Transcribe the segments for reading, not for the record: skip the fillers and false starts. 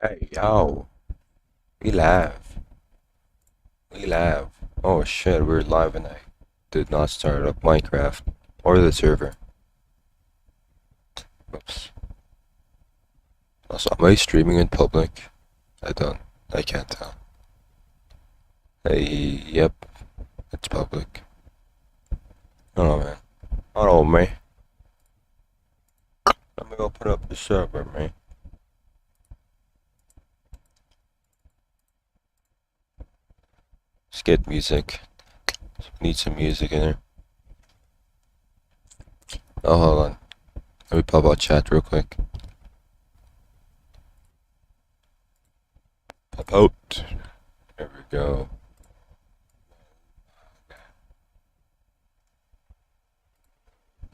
Hey, yo, we live. We live. Oh shit, we're live and I did not start up Minecraft or the server. Oops. Also, am I streaming in public? I don't. I can't tell. Hey, yep, it's public. I don't know, man. I don't know, man. Let me open up the server, man. Let's get music. Need some music in there. Oh, hold on. Let me pop out chat real quick. Pop out. There we go.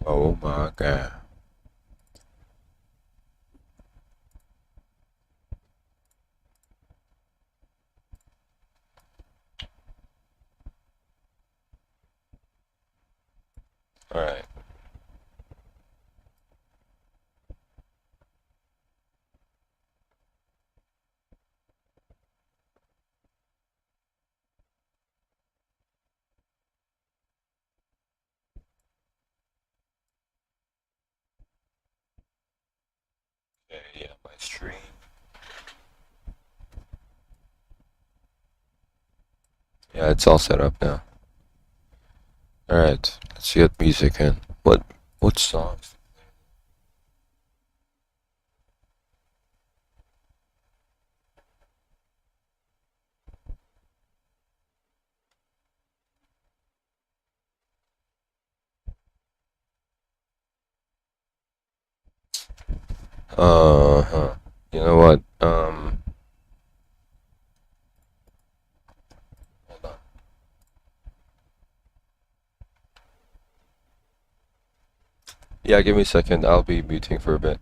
Oh my god. Alright. Okay, yeah, my stream. Yeah, it's all set up now. Alright, let's get music in. What songs? Uh-huh. You know what? Hold on. Yeah, give me a second. I'll be muting for a bit.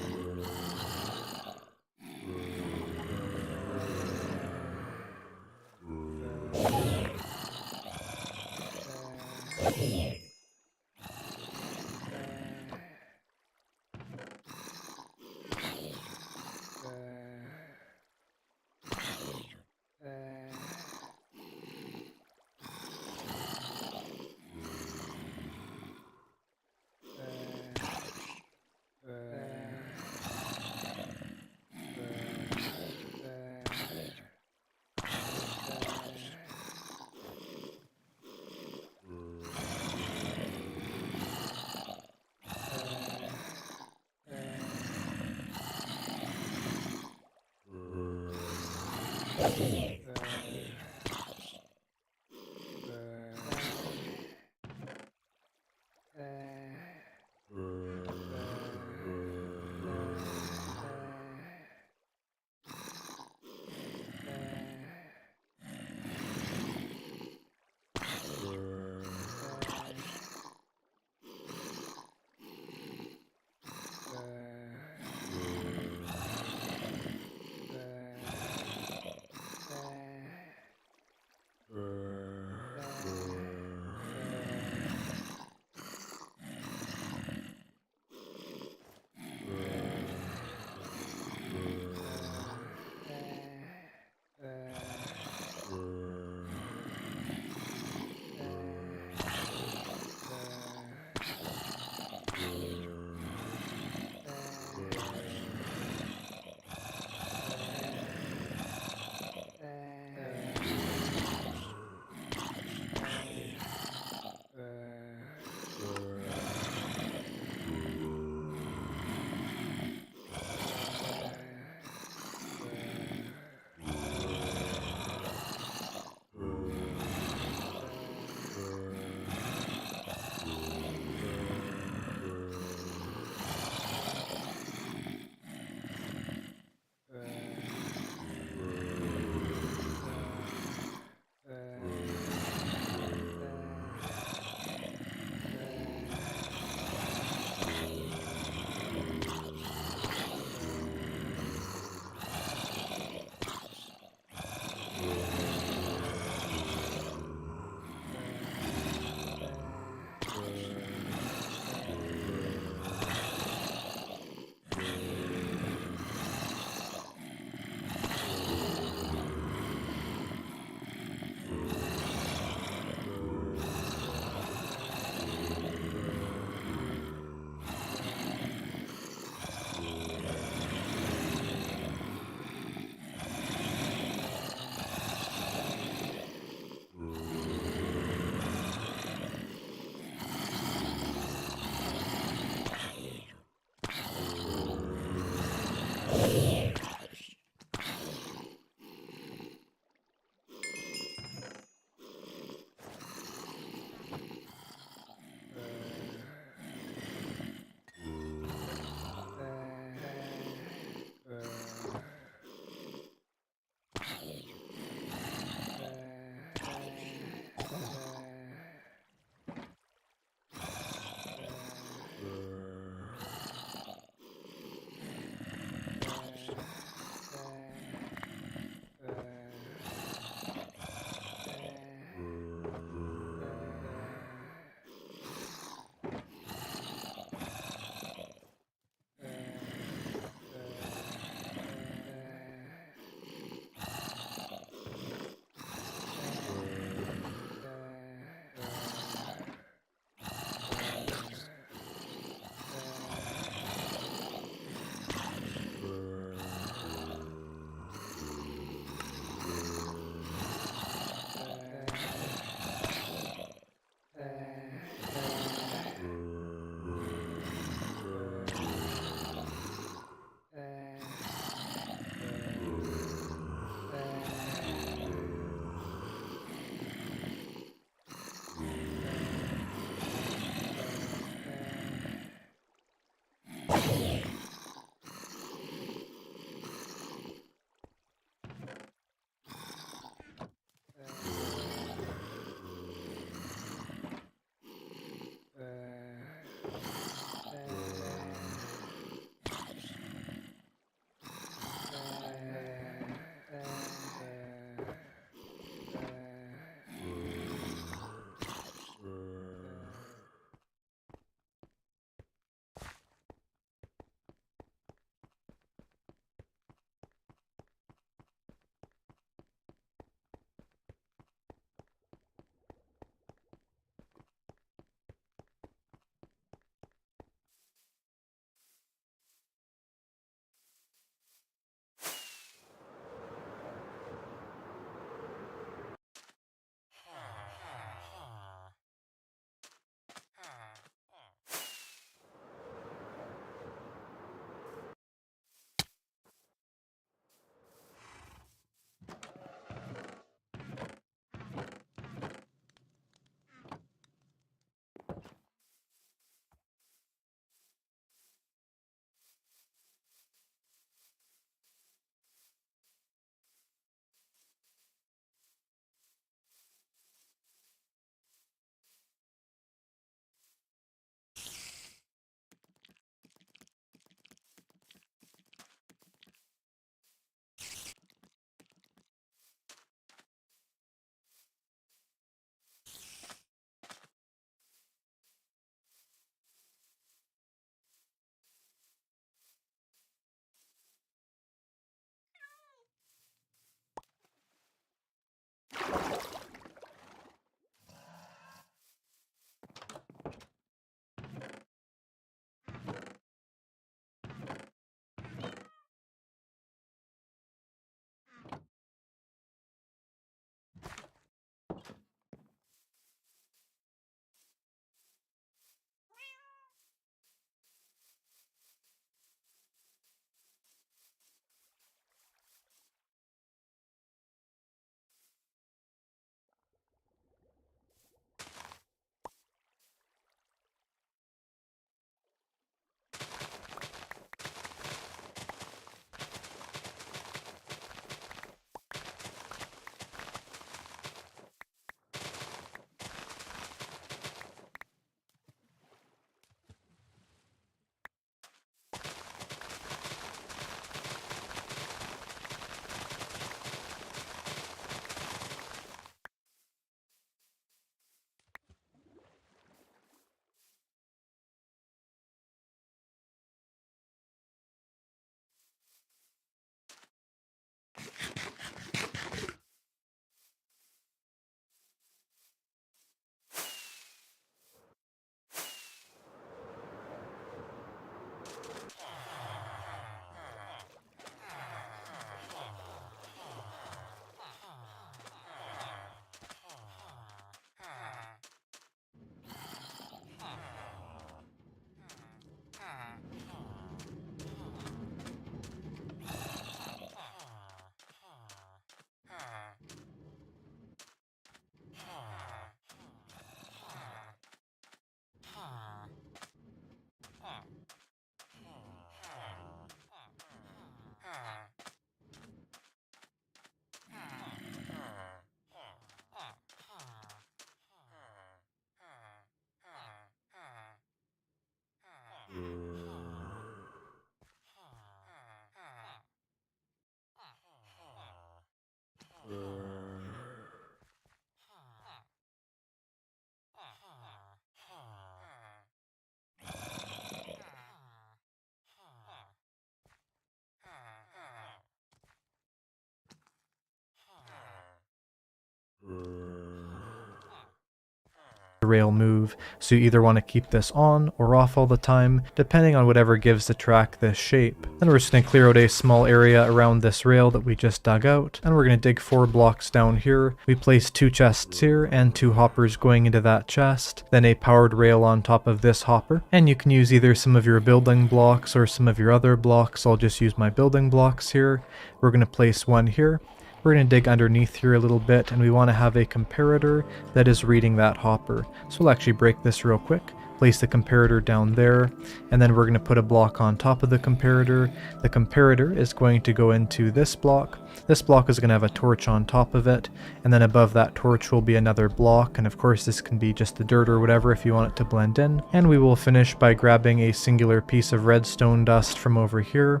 rail move, so you either want to keep this on or off all the time, depending on whatever gives the track this shape. Then we're just going to clear out a small area around this rail that we just dug out, and we're going to dig 4 blocks down here. We place 2 chests here and 2 hoppers going into that chest, then a powered rail on top of this hopper, and you can use either some of your building blocks or some of your other blocks. I'll just use my building blocks here. We're going to place one here. We're going to dig underneath here a little bit, and we want to have a comparator that is reading that hopper. So we'll actually break this real quick, place the comparator down there, and then we're going to put a block on top of the comparator. The comparator is going to go into this block. This block is going to have a torch on top of it, and then above that torch will be another block, and of course this can be just the dirt or whatever if you want it to blend in. And we will finish by grabbing a singular piece of redstone dust from over here,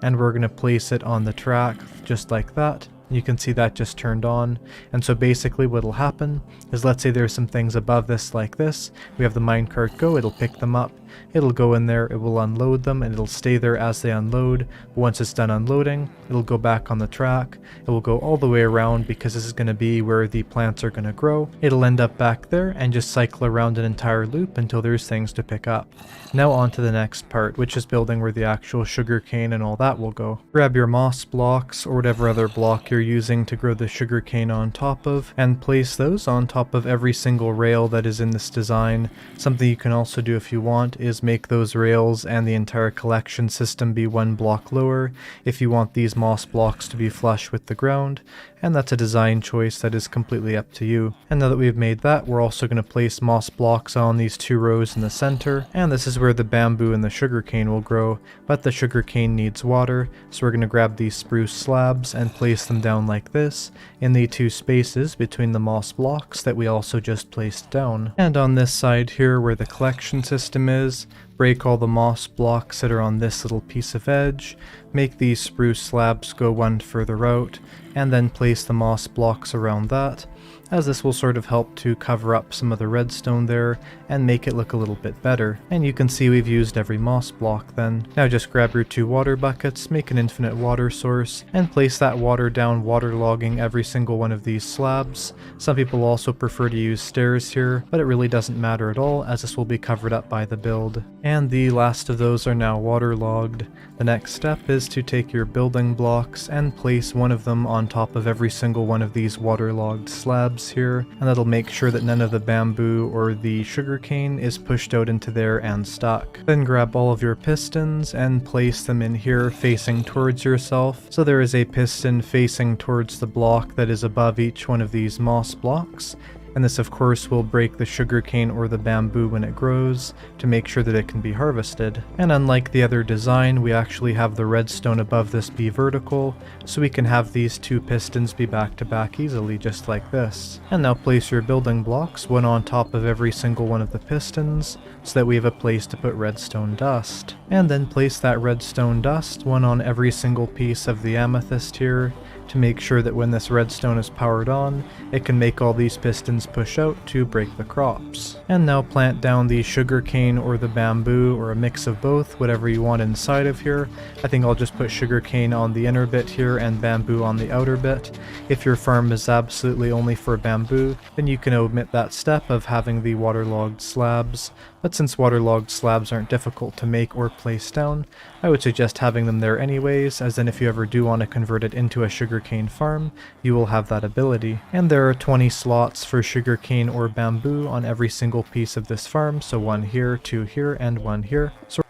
and we're going to place it on the track just like that. You can see that just turned on, and so basically what'll happen is, let's say there's some things above this like this, we have the minecart go, it'll pick them up, it'll go in there, it will unload them, and it'll stay there as they unload. Once it's done unloading, it'll go back on the track, it will go all the way around because this is going to be where the plants are going to grow. It'll end up back there and just cycle around an entire loop until there's things to pick up. Now on to the next part, which is building where the actual sugarcane and all that will go. Grab your moss blocks or whatever other block you're using to grow the sugarcane on top of, and place those on top of every single rail that is in this design. Something you can also do if you want is make those rails and the entire collection system be 1 block lower if you want these moss blocks to be flush with the ground, and that's a design choice that is completely up to you. And now that we've made that, we're also going to place moss blocks on these 2 rows in the center, and this is where the bamboo and the sugarcane will grow, but the sugarcane needs water, so we're going to grab these spruce slabs and place them down like this in the 2 spaces between the moss blocks that we also just placed down. And on this side here where the collection system is, break all the moss blocks that are on this little piece of edge, make these spruce slabs go 1 further out, and then place the moss blocks around that, as this will sort of help to cover up some of the redstone there and make it look a little bit better. And you can see we've used every moss block then. Now just grab your 2 water buckets, make an infinite water source, and place that water down, waterlogging every single one of these slabs. Some people also prefer to use stairs here, but it really doesn't matter at all as this will be covered up by the build. And the last of those are now waterlogged. The next step is to take your building blocks and place one of them on top of every single one of these waterlogged slabs here, and that'll make sure that none of the bamboo or the sugarcane is pushed out into there and stuck. Then grab all of your pistons and place them in here facing towards yourself. So there is a piston facing towards the block that is above each one of these moss blocks. And this of course will break the sugarcane or the bamboo when it grows to make sure that it can be harvested. And unlike the other design, we actually have the redstone above this be vertical, so we can have these 2 pistons be back to back easily just like this. And now place your building blocks 1 on top of every single one of the pistons so that we have a place to put redstone dust. And then place that redstone dust 1 on every single piece of the amethyst here, to make sure that when this redstone is powered on, it can make all these pistons push out to break the crops. And now plant down the sugarcane or the bamboo or a mix of both, whatever you want inside of here. I think I'll just put sugarcane on the inner bit here and bamboo on the outer bit. If your farm is absolutely only for bamboo, then you can omit that step of having the waterlogged slabs. But since waterlogged slabs aren't difficult to make or place down, I would suggest having them there anyways, as then if you ever do want to convert it into a sugarcane farm, you will have that ability. And there are 20 slots for sugarcane or bamboo on every single piece of this farm, so 1 here, 2 here, and 1 here. So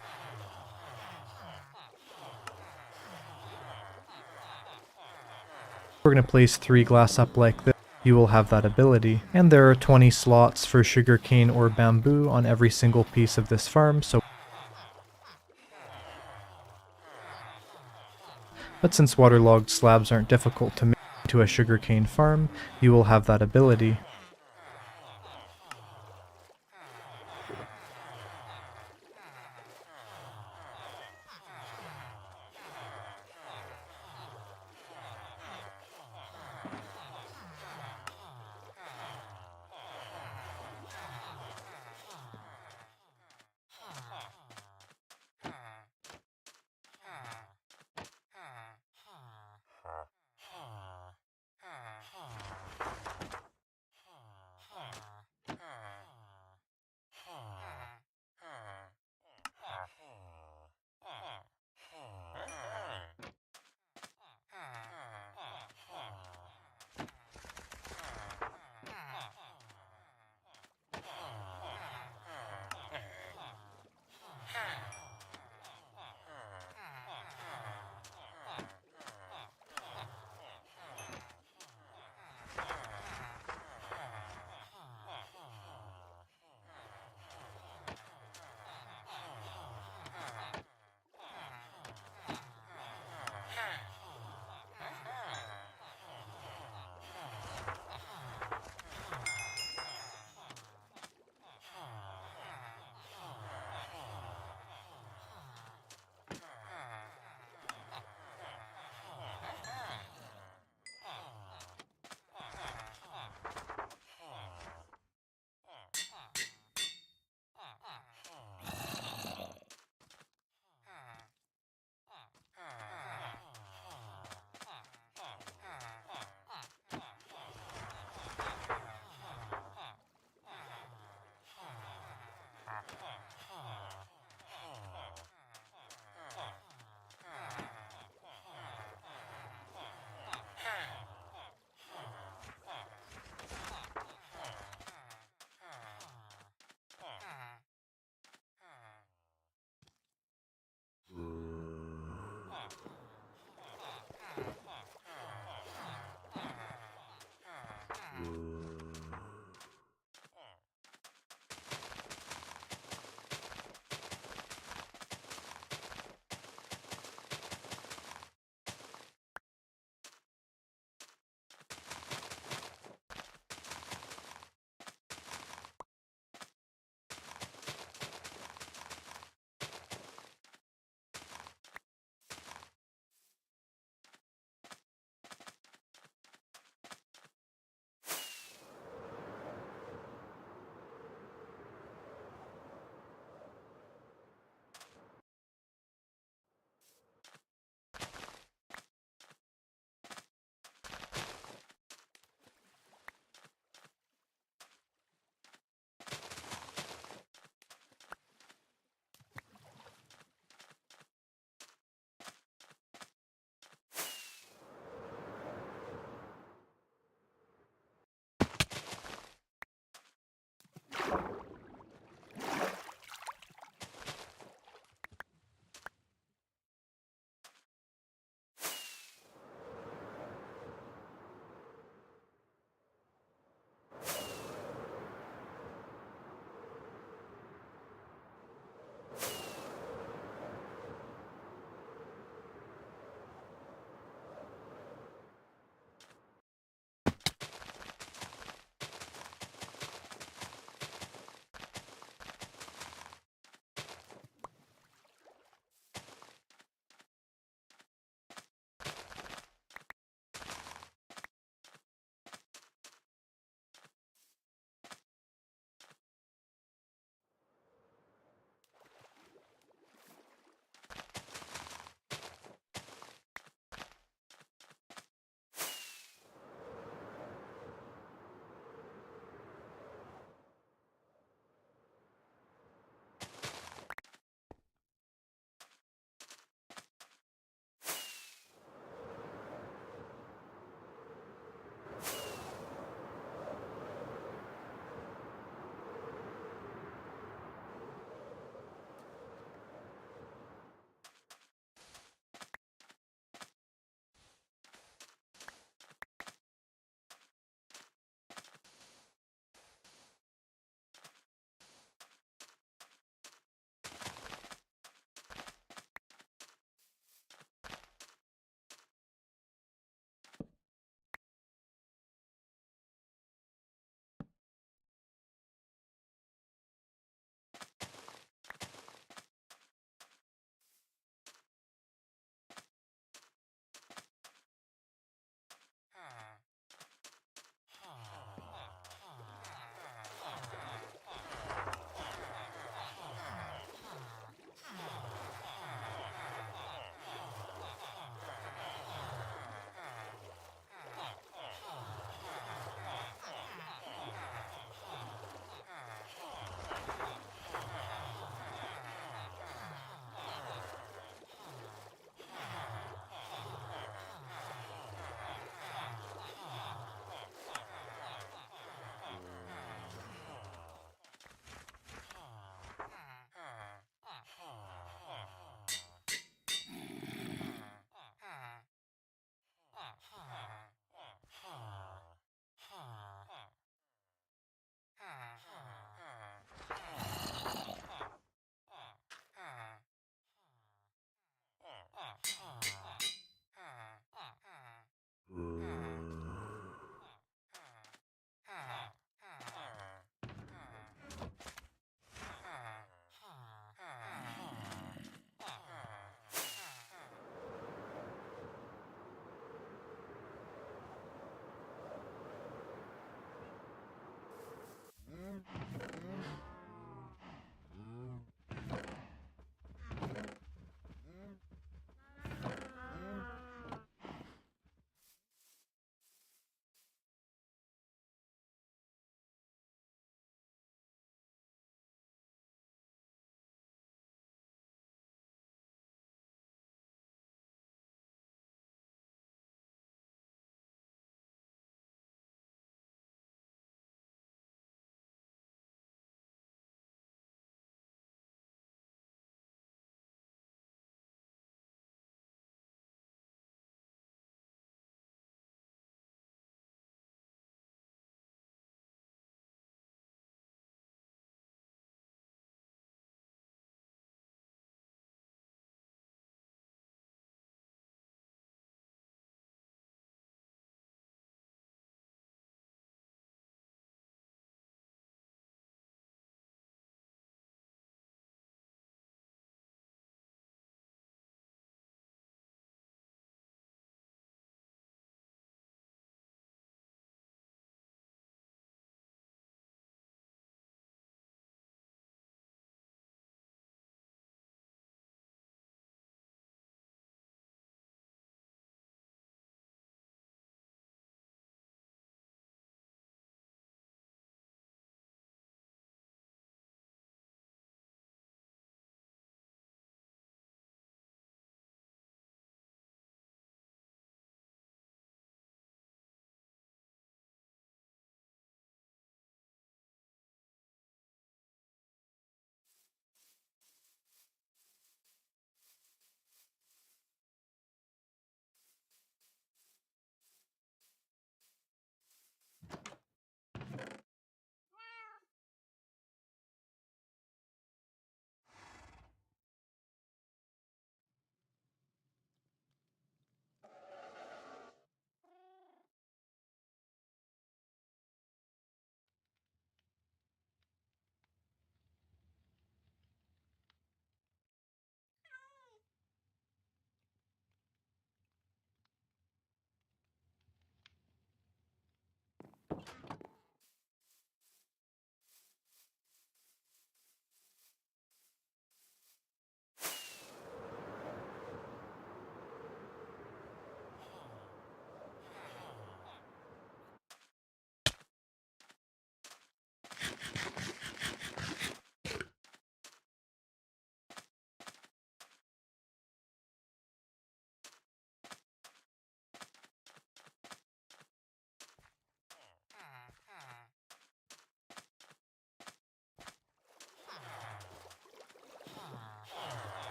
we're going to place 3 glass up like this. You will have that ability. And there are 20 slots for sugarcane or bamboo on every single piece of this farm, so but since waterlogged slabs aren't difficult to make into a sugarcane farm, you will have that ability.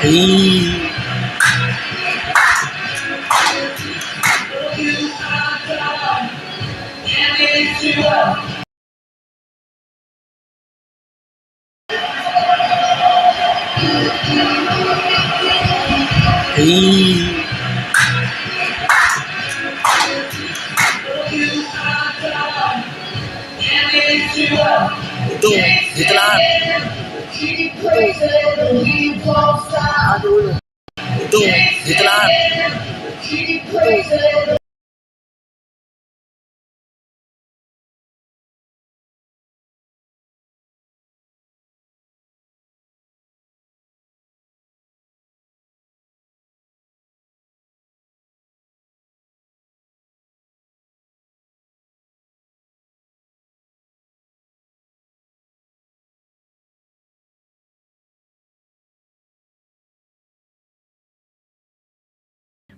Hey. Hey. Itu, ditelan. Aduh. Itu, ditelan.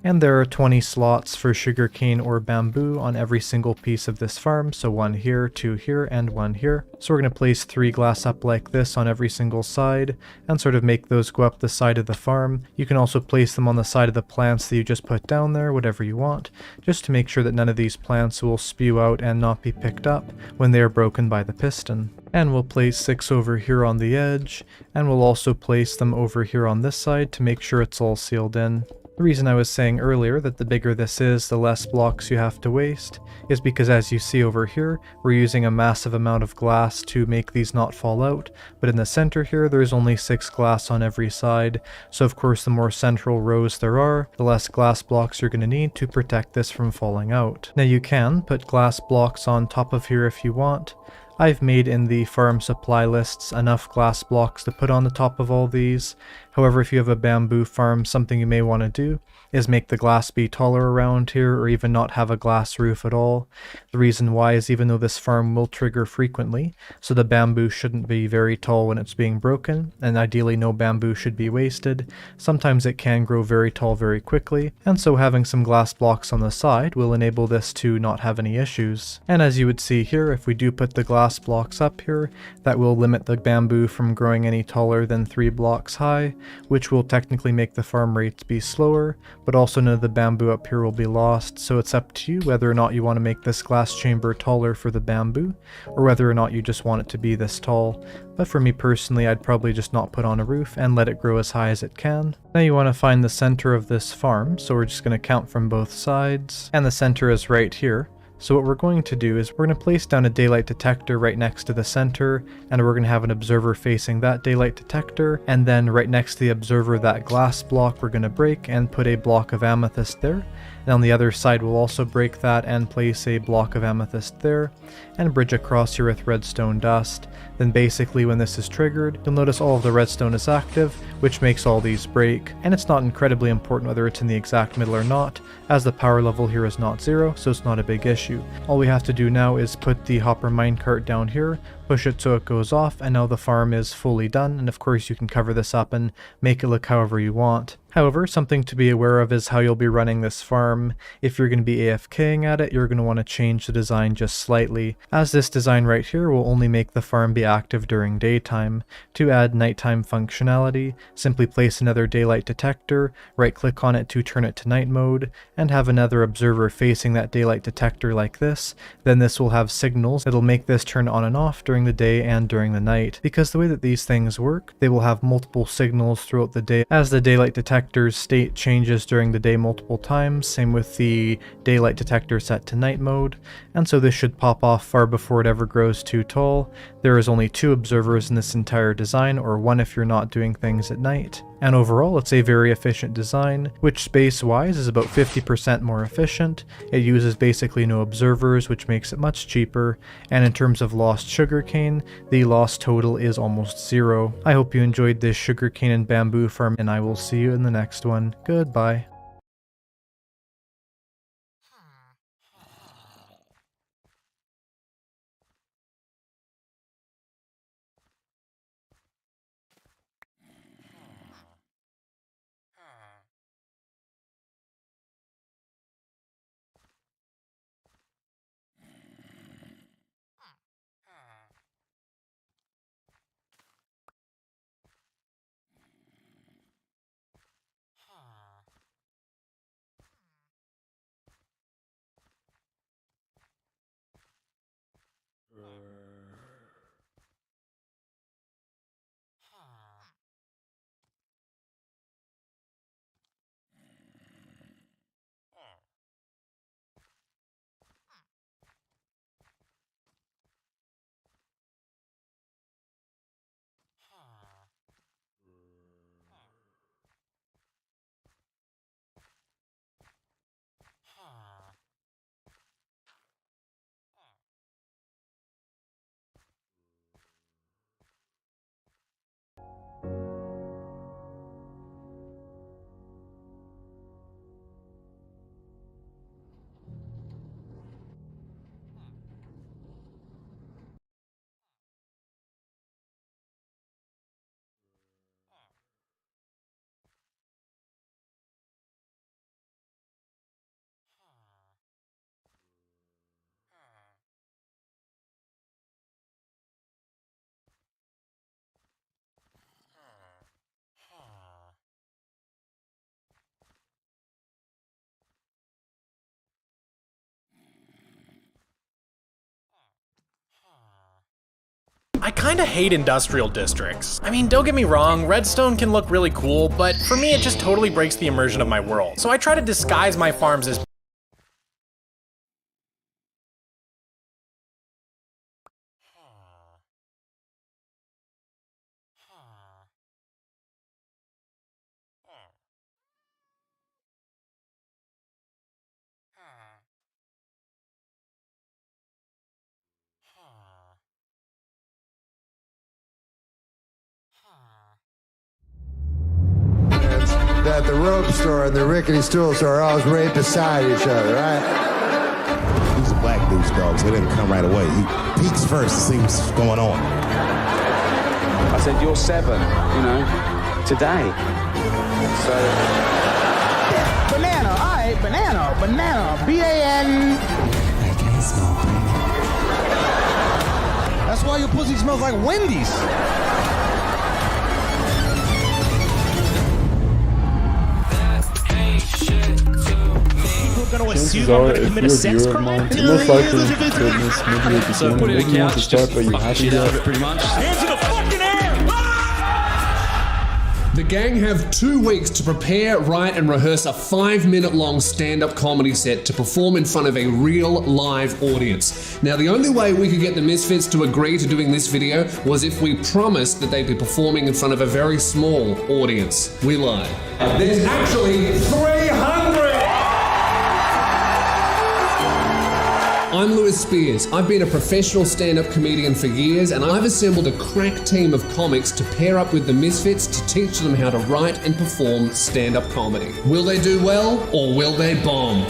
And there are 20 slots for sugarcane or bamboo on every single piece of this farm, so one here, two here, and one here. So we're going to place 3 glass up like this on every single side, and sort of make those go up the side of the farm. You can also place them on the side of the plants that you just put down there, whatever you want, just to make sure that none of these plants will spew out and not be picked up when they are broken by the piston. And we'll place 6 over here on the edge, and we'll also place them over here on this side to make sure it's all sealed in. The reason I was saying earlier that the bigger this is, the less blocks you have to waste, is because as you see over here, we're using a massive amount of glass to make these not fall out, but in the center here there's only 6 glass on every side, so of course the more central rows there are, the less glass blocks you're going to need to protect this from falling out. Now you can put glass blocks on top of here if you want. I've made in the farm supply lists enough glass blocks to put on the top of all these. However, if you have a bamboo farm, something you may want to do is make the glass be taller around here, or even not have a glass roof at all. The reason why is even though this farm will trigger frequently, so the bamboo shouldn't be very tall when it's being broken, and ideally no bamboo should be wasted, sometimes it can grow very tall very quickly, and so having some glass blocks on the side will enable this to not have any issues. And as you would see here, if we do put the glass blocks up here, that will limit the bamboo from growing any taller than 3 blocks high, which will technically make the farm rates be slower, but also none of the bamboo up here will be lost, so it's up to you whether or not you want to make this glass chamber taller for the bamboo, or whether or not you just want it to be this tall. But for me personally, I'd probably just not put on a roof and let it grow as high as it can. Now you want to find the center of this farm, so we're just going to count from both sides, and the center is right here. So what we're going to do is we're going to place down a daylight detector right next to the center, and we're going to have an observer facing that daylight detector, and then right next to the observer that glass block we're going to break and put a block of amethyst there. And on the other side we'll also break that and place a block of amethyst there, and bridge across here with redstone dust. Then basically when this is triggered, you'll notice all of the redstone is active, which makes all these break. And it's not incredibly important whether it's in the exact middle or not, as the power level here is not 0, so it's not a big issue. All we have to do now is put the hopper minecart down here, push it so it goes off, and now the farm is fully done, and of course you can cover this up and make it look however you want. However, something to be aware of is how you'll be running this farm. If you're going to be AFKing at it, you're going to want to change the design just slightly, as this design right here will only make the farm be active during daytime. To add nighttime functionality, simply place another daylight detector, right click on it to turn it to night mode, and have another observer facing that daylight detector like this. Then this will have signals that'll make this turn on and off during the day and during the night. Because the way that these things work, they will have multiple signals throughout the day as the daylight detector's state changes during the day multiple times, same with the daylight detector set to night mode, and so this should pop off far before it ever grows too tall. There is only 2 observers in this entire design, or 1 if you're not doing things at night. And overall, it's a very efficient design, which space-wise is about 50% more efficient. It uses basically no observers, which makes it much cheaper, and in terms of lost sugarcane, the loss total is almost 0. I hope you enjoyed this sugarcane and bamboo farm, and I will see you in the next one. Goodbye. I kinda hate industrial districts. I mean, don't get me wrong, Redstone can look really cool, but for me it just totally breaks the immersion of my world. So I try to disguise my farms as that the rope store and the rickety stool store are always right beside each other, right? He's a black dude's dog, so he didn't come right away. He peeks first to see what's going on. I said, you're 7, you know, today. So... Banana, all right, banana, B-A-N. That's why your pussy smells like Wendy's. gonna assume I'm gonna commit a sex crime? Most likely goodness, maybe you're beginning, maybe you want to start, but you haven't yet. Pretty much. Hands in the fucking air! The gang have 2 weeks to prepare, write, and rehearse a 5-minute-long stand-up comedy set to perform in front of a real live audience. Now, the only way we could get the Misfits to agree to doing this video was if we promised that they'd be performing in front of a very small audience. We lied. There's actually 300! I'm Lewis Spears. I've been a professional stand-up comedian for years, and I've assembled a crack team of comics to pair up with the Misfits to teach them how to write and perform stand-up comedy. Will they do well, or will they bomb?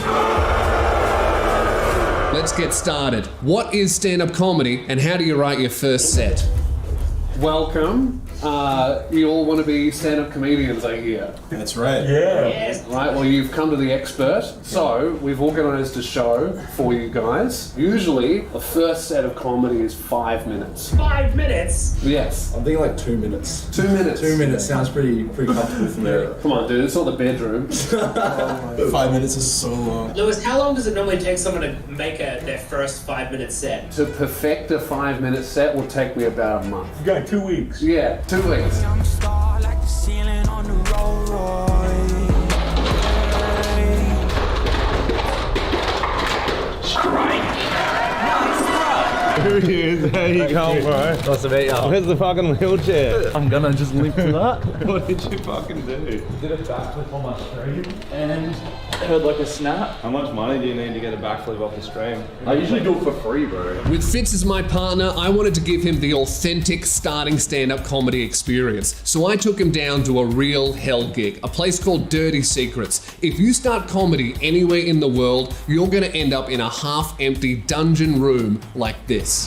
Let's get started. What is stand-up comedy, and how do you write your first set? Welcome. You all want to be stand-up comedians, I hear. That's right. Yeah. Right, well, you've come to the expert. So, we've organised a show for you guys. Usually, the first set of comedy is 5 minutes. 5 minutes? Yes. I'm thinking like 2 minutes. 2 minutes. 2 minutes sounds pretty comfortable for me. Come on, dude, it's not the bedroom. 5 minutes is so long. Lewis, how long does it normally take someone to make their first 5-minute set? To perfect a 5-minute set will take me about a month. You got 2 weeks. Yeah, 2 weeks. Here he is, there you go, bro. Nice to meet you. Where's the fucking wheelchair? I'm gonna just link to that. What did you fucking do? Did a backflip on my stream and heard like a snap. How much money do you need to get a backflip off the stream? I usually do it for free, bro. With Fitz as my partner, I wanted to give him the authentic starting stand-up comedy experience. So I took him down to a real hell gig, a place called Dirty Secrets. If you start comedy anywhere in the world, you're gonna end up in a half-empty dungeon room like this.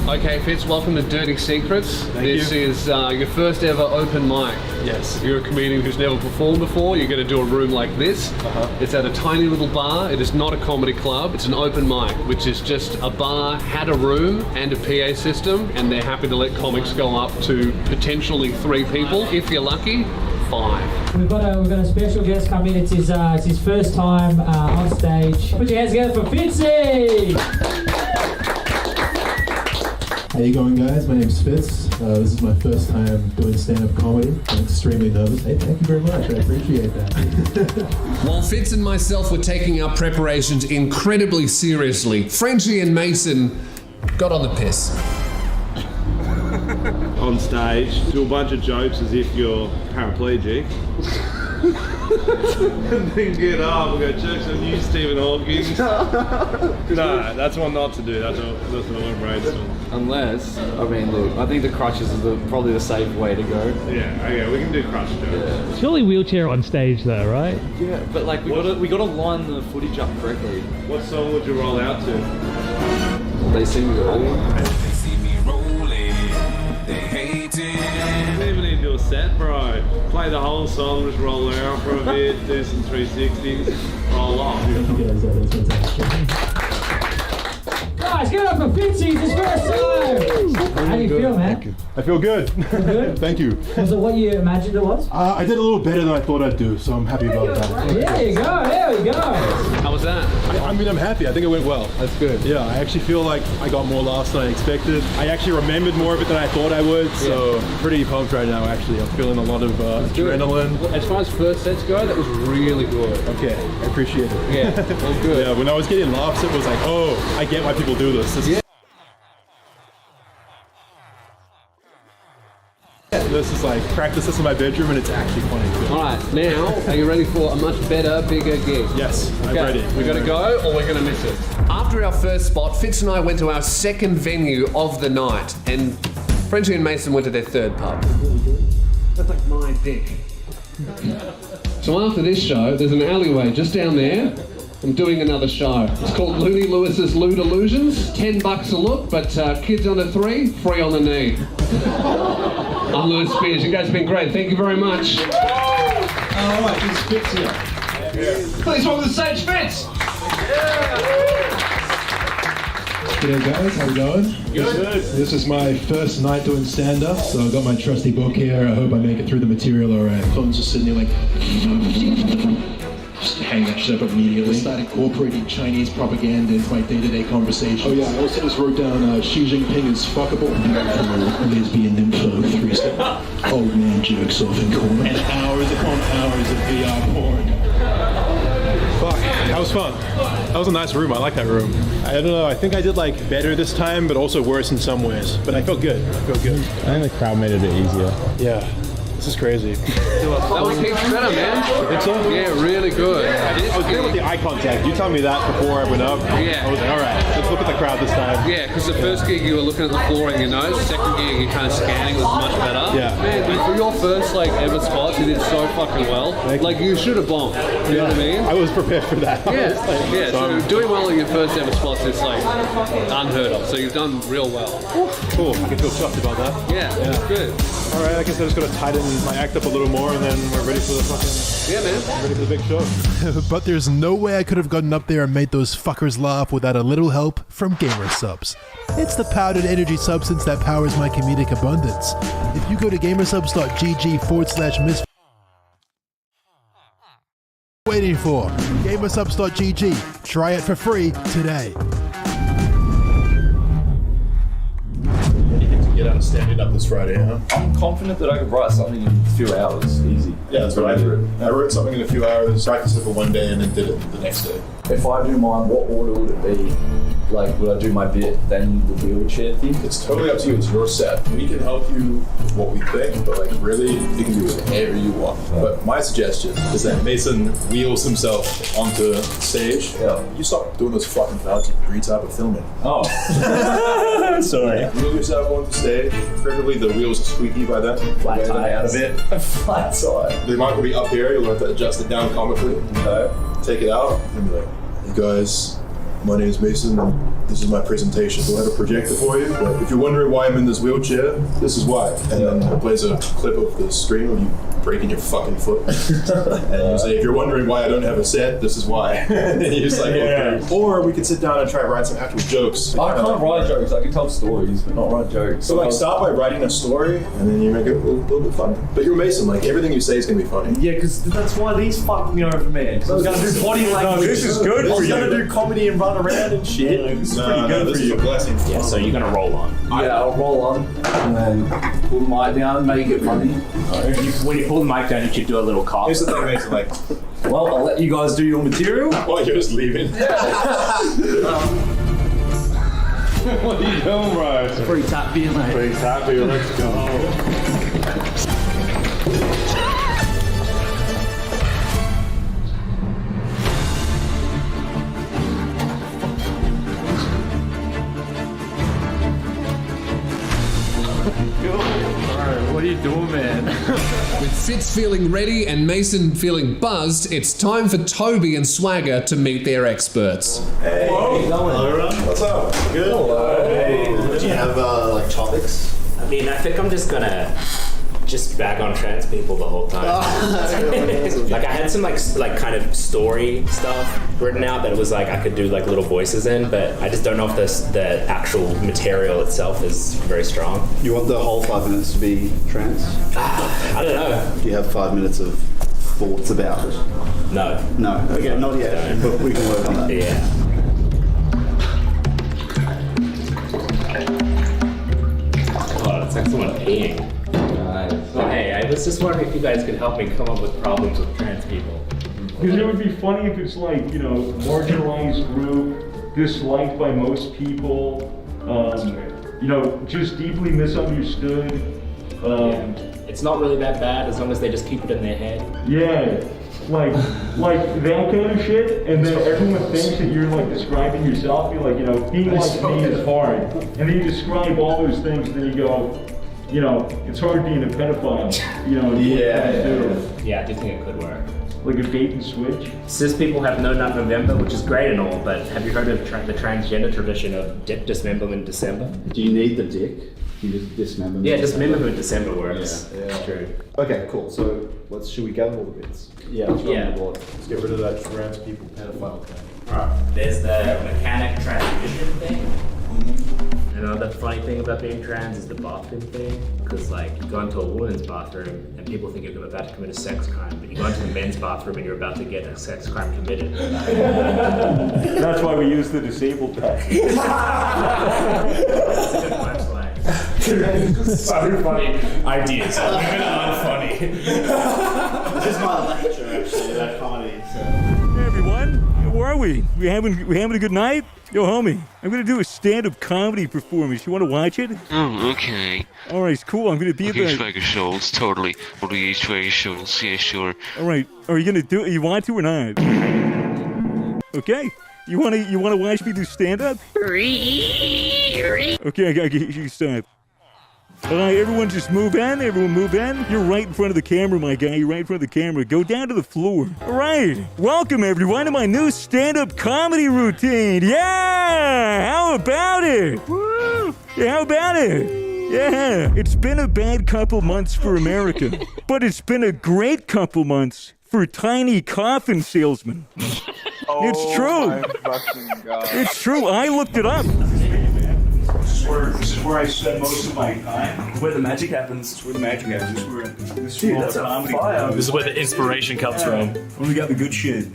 Okay, Fitz, welcome to Dirty Secrets. This is your first ever open mic. Yes. You're a comedian who's never performed before. You're going to do a room like this. It's at a tiny little bar. It is not a comedy club. It's an open mic, which is just a bar, had a room and a PA system, and they're happy to let comics go up to potentially 3 people. If you're lucky, 5. We've got a special guest come in. It's his first time on stage. Put your hands together for Fitzy! How you going, guys? My name's Fitz. This is my first time doing stand-up comedy. I'm extremely nervous. Hey, thank you very much. I appreciate that. While Fitz and myself were taking our preparations incredibly seriously, Frenchie and Mason got on the piss. On stage, do a bunch of jokes as if you're paraplegic. And then get up and go, jokes on you, Stephen Hawking. No, that's one not to do. That's what my brain's doing. Unless, I mean, look, I think the crutches is probably the safe way to go. Yeah, okay, we can do crutch jokes. Yeah. Surely wheelchair on stage though, right? Yeah, but like we gotta line the footage up correctly. What song would you roll out to? They see me rolling. You don't even need to do a set, bro. Play the whole song, just roll around for a bit, do some 360s, roll off. Thank you guys. That was fantastic. Guys, give it up for Fitzy, his first time! How do you feel, man? Thank you. I feel good. Good? Thank you. Was it what you imagined it was? I did a little better than I thought I'd do, so I'm happy about that. There you go, there we go. How was was that? I mean, I'm happy. I think it went well. That's good. Yeah, I actually feel like I got more laughs than I expected. I actually remembered more of it than I thought I would, so pretty pumped right now, actually. I'm feeling a lot of adrenaline. As far as first sets go, that was really good. Okay, I appreciate it. Yeah, all good. Yeah, when I was getting laughs, it was like, oh, I get why people do this. This is like, practice this in my bedroom and it's actually funny too. Alright, now, are you ready for a much better, bigger gig? Yes, I'm ready. We gotta go or we're gonna miss it. After our first spot, Fitz and I went to our second venue of the night, and Frenchie and Mason went to their third pub. That's like my dick. So after this show, there's an alleyway just down there. I'm doing another show. It's called Looney Lewis's Lewd Illusions. $10 a look, but kids under 3, free on the knee. I'm Lewis Spears. You guys have been great. Thank you very much. All right, it's Fitz here. Please welcome to the stage, Fitz. G'day guys, how we going? Good. This is my first night doing stand-up, so I've got my trusty book here. I hope I make it through the material all right. Phone's just sitting there like... Just hang that shit up immediately. Start incorporating Chinese propaganda into my day-to-day conversation. Oh yeah, I also just wrote down Xi Jinping is fuckable. Lesbian nympho 3 Old man jerks off in corner. And hours upon hours of VR porn. Fuck, that was fun. That was a nice room. I like that room. I don't know. I think I did like better this time, but also worse in some ways. But I felt good. I think the crowd made it a bit easier. Yeah. This is crazy. That was heaps better, man. You think so? Yeah, really good. I was good with the eye contact. You told me that before I went up. Yeah. I was like, all right, let's look at the crowd this time. Yeah, because the first gig you were looking at the floor in your nose. The second gig you're kind of scanning was much better. Yeah. Man, dude, for your first like ever spots, you did so fucking well. Like you should have bombed. You know what I mean? I was prepared for that. Yeah. So doing well at your first ever spots is like unheard of. So you've done real well. Cool. I can feel chuffed about that. Yeah. Good. All right. I guess I just got to tighten my act up a little more, and then we're ready for the fucking... Yeah, man. Ready for the big show. But there's no way I could have gotten up there and made those fuckers laugh without a little help from Gamer Subs. It's the powdered energy substance that powers my comedic abundance. If you go to gamersubs.gg/misfit, waiting for gamersubs.gg. Try it for free today. Get out of standing up this Friday, huh? I'm confident that I could write something in a few hours, easy. Yeah, that's what I did. I wrote something in a few hours, practiced it for one day, and then did it the next day. If I do mine, what order would it be? Like, would I do my bit, then the wheelchair thing? It's totally up to you. It's your set. We can help you with what we think, but like really, you can do whatever you want. Yeah. But my suggestion is that Mason wheels himself onto stage. Yeah. You stop doing those fucking fancy type of filming. Oh. Sorry. Wheel yourself onto stage. Preferably the wheels are squeaky by then. Flat tire out of it. Flat tire. The mic will be up here. You'll have to adjust it down comically. Okay. Take it out and be like, hey guys, my name is Mason and this is my presentation. We'll have a projector for you, but if you're wondering why I'm in this wheelchair, this is why. And then it plays a clip of the screen of you breaking your fucking foot. And you say, if you're wondering why I don't have a set, this is why. And you're just like, okay. Or we could sit down and try to write some actual jokes. I can't write jokes. I can tell stories, but not write jokes. So like start by writing a story and then you make it a little bit funny. But you're Mason, like everything you say is going to be funny. Yeah, because that's why these fucked me over, man. So I was going to do body language. No, this is good for you. I was going to do comedy and run around and shit. This is pretty good this for is you. a blessing. Yeah, so you're going to roll on. Yeah, I'll roll on and then pull the mic down, make it funny. When you pull the mic down, you should do a little cough. Here's the thing, Mason, like, well, I'll let you guys do your material. Well, you're just leaving. What are you doing, bro? It's pretty tap beer, mate. Pretty tap beer, let's go. What are you doing, man? With Fitz feeling ready and Mason feeling buzzed, it's time for Toby and Swagger to meet their experts. Hey, Hello, what's up? Good. Hello. Hey. Do you have like topics? I mean, I think I'm just gonna bag on trans people the whole time. Like I had some like kind of story stuff written out that it was like I could do like little voices in, but I just don't know if the actual material itself is very strong. You want the whole 5 minutes to be trans? I don't know. Do you have 5 minutes of thoughts about it? No. No. Okay, not yet, but we can work on that. Yeah. Oh, it's like someone peeing. So hey, I was just wondering if you guys could help me come up with problems with trans people. Because it would be funny if it's like, you know, marginalized group, disliked by most people, you know, just deeply misunderstood. It's not really that bad as long as they just keep it in their head. Yeah, like that kind of shit, and then everyone thinks that you're like describing yourself. You're like, you know, being like me is hard, and then you describe all those things, and then you go, you know, it's hard being a pedophile. You know, Yeah, I do think it could work. Like a bait and switch. Cis people have no nut November, which is great and all, but have you heard of the transgender tradition of dick dismemberment in December? Do you need the dick? You just dismemberment? Yeah, dismemberment in December works. Yeah. It's true. Okay, cool. So should we gather all the bits? Yeah, let's go on the board. Let's get rid of that trans people pedophile thing. Alright. There's the mechanic transition thing. You know, the funny thing about being trans is the bathroom thing. Because, like, you go into a woman's bathroom and people think you're about to commit a sex crime, but you go into the men's bathroom and you're about to get a sex crime committed. That's why we use the disabled pack. That's a good punchline. So funny ideas. Women are funny. This is my lecture, actually, that comedy. Hey everyone, where are we? We having a good night? Yo, homie, I'm gonna do a stand-up comedy performance. You wanna watch it? Oh, okay. All right, it's cool. I'm gonna be Okay, about. Swagger Schultz, totally. Swagger Schultz, yeah, sure. All right, are you gonna do it? You want to or not? Okay. You wanna watch me do stand-up? Okay, I gotta get you start. All right, everyone just move in. Everyone move in. You're right in front of the camera, my guy. You're right in front of the camera. Go down to the floor. All right. Welcome, everyone, to my new stand-up comedy routine. Yeah! How about it? Woo! Yeah, how about it? Yeah. It's been a bad couple months for America, but it's been a great couple months for tiny coffin salesmen. It's true. It's true. I looked it up. This is where I spend most of my time. Where the magic happens. This is where the magic happens. This is Dude, where that's a comedy. fire. This is where the inspiration comes from. Only got the good shit.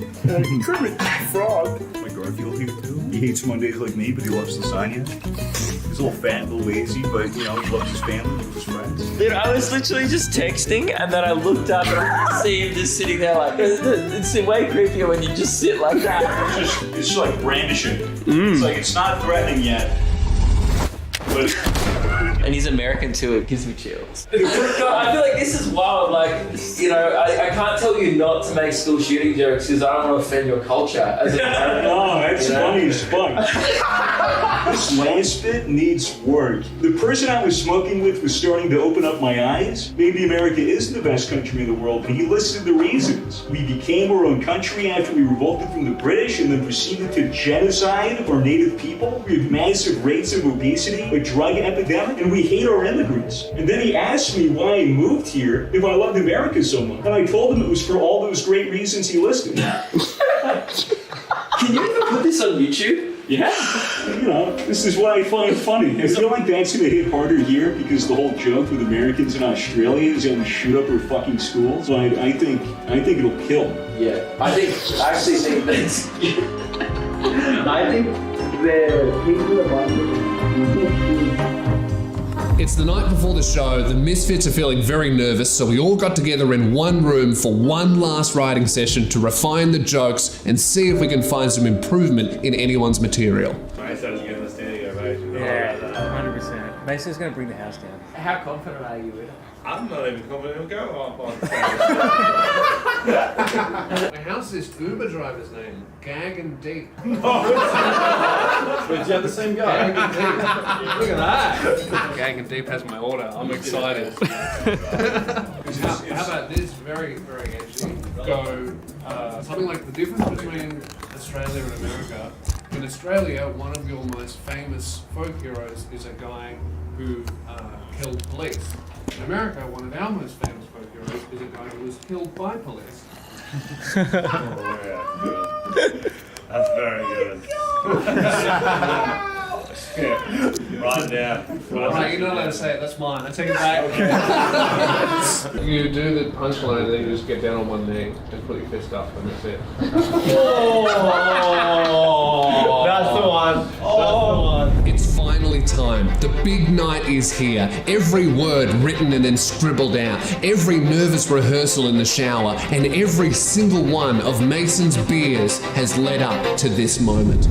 Kermit Frog. My Garfield here too. He hates Mondays like me, but he loves lasagna. He's a little fat, a little lazy, but you know, he loves his family, he loves his friends. Dude, I was literally just texting and then I looked up and I see him just sitting there like, it's way creepier when you just sit like that. It's just like brandishing. It's like, it's not threatening yet. But and he's American too, it gives me chills. God, I feel like this is wild, like, you know, I can't tell you not to make school shooting jokes because I don't want to offend your culture. As a no, that's funny as fuck. This last bit needs work. The person I was smoking with was starting to open up my eyes. Maybe America isn't the best country in the world, but he listed the reasons. We became our own country after we revolted from the British and then proceeded to genocide of our native people. We have massive rates of obesity, a drug epidemic, and we hate our immigrants. And then he asked me why I moved here if I loved America so much. And I told him it was for all those great reasons he listed. Can you even put this on YouTube? Yeah. You know, this is what I find funny. I feel like that's gonna hit harder here because the whole joke with Americans in Australia is that we shoot up our fucking schools. So I think it'll kill. Yeah. I actually think that's... I think the people are It's the night before the show. The Misfits are feeling very nervous, so we all got together in one room for one last writing session to refine the jokes and see if we can find some improvement in anyone's material. Yeah, 100%. Mason's going to bring the house down. How confident are you with it? I'm not even confident it'll go up on How's this Uber driver's name? Gag and Deep. Wait, do you have the same guy? Gag and Deep. Look at that. Gag and Deep has my order. I'm excited. How about this? Very, very edgy. Go something like the difference between Australia and America. In Australia, one of your most famous folk heroes is a guy who killed police. In America, one of our most famous folk heroes is a guy who was killed by police. That's very good. Write it down. Alright, you're not allowed to say it, that's mine. I take it back. You do the punchline and then you just get down on one knee and put your fist up and that's it. That's the one. That's the one. It's finally time. The big night is here. Every word written and then scribbled out. Every nervous rehearsal in the shower. And every single one of Mason's beers has led up to this moment.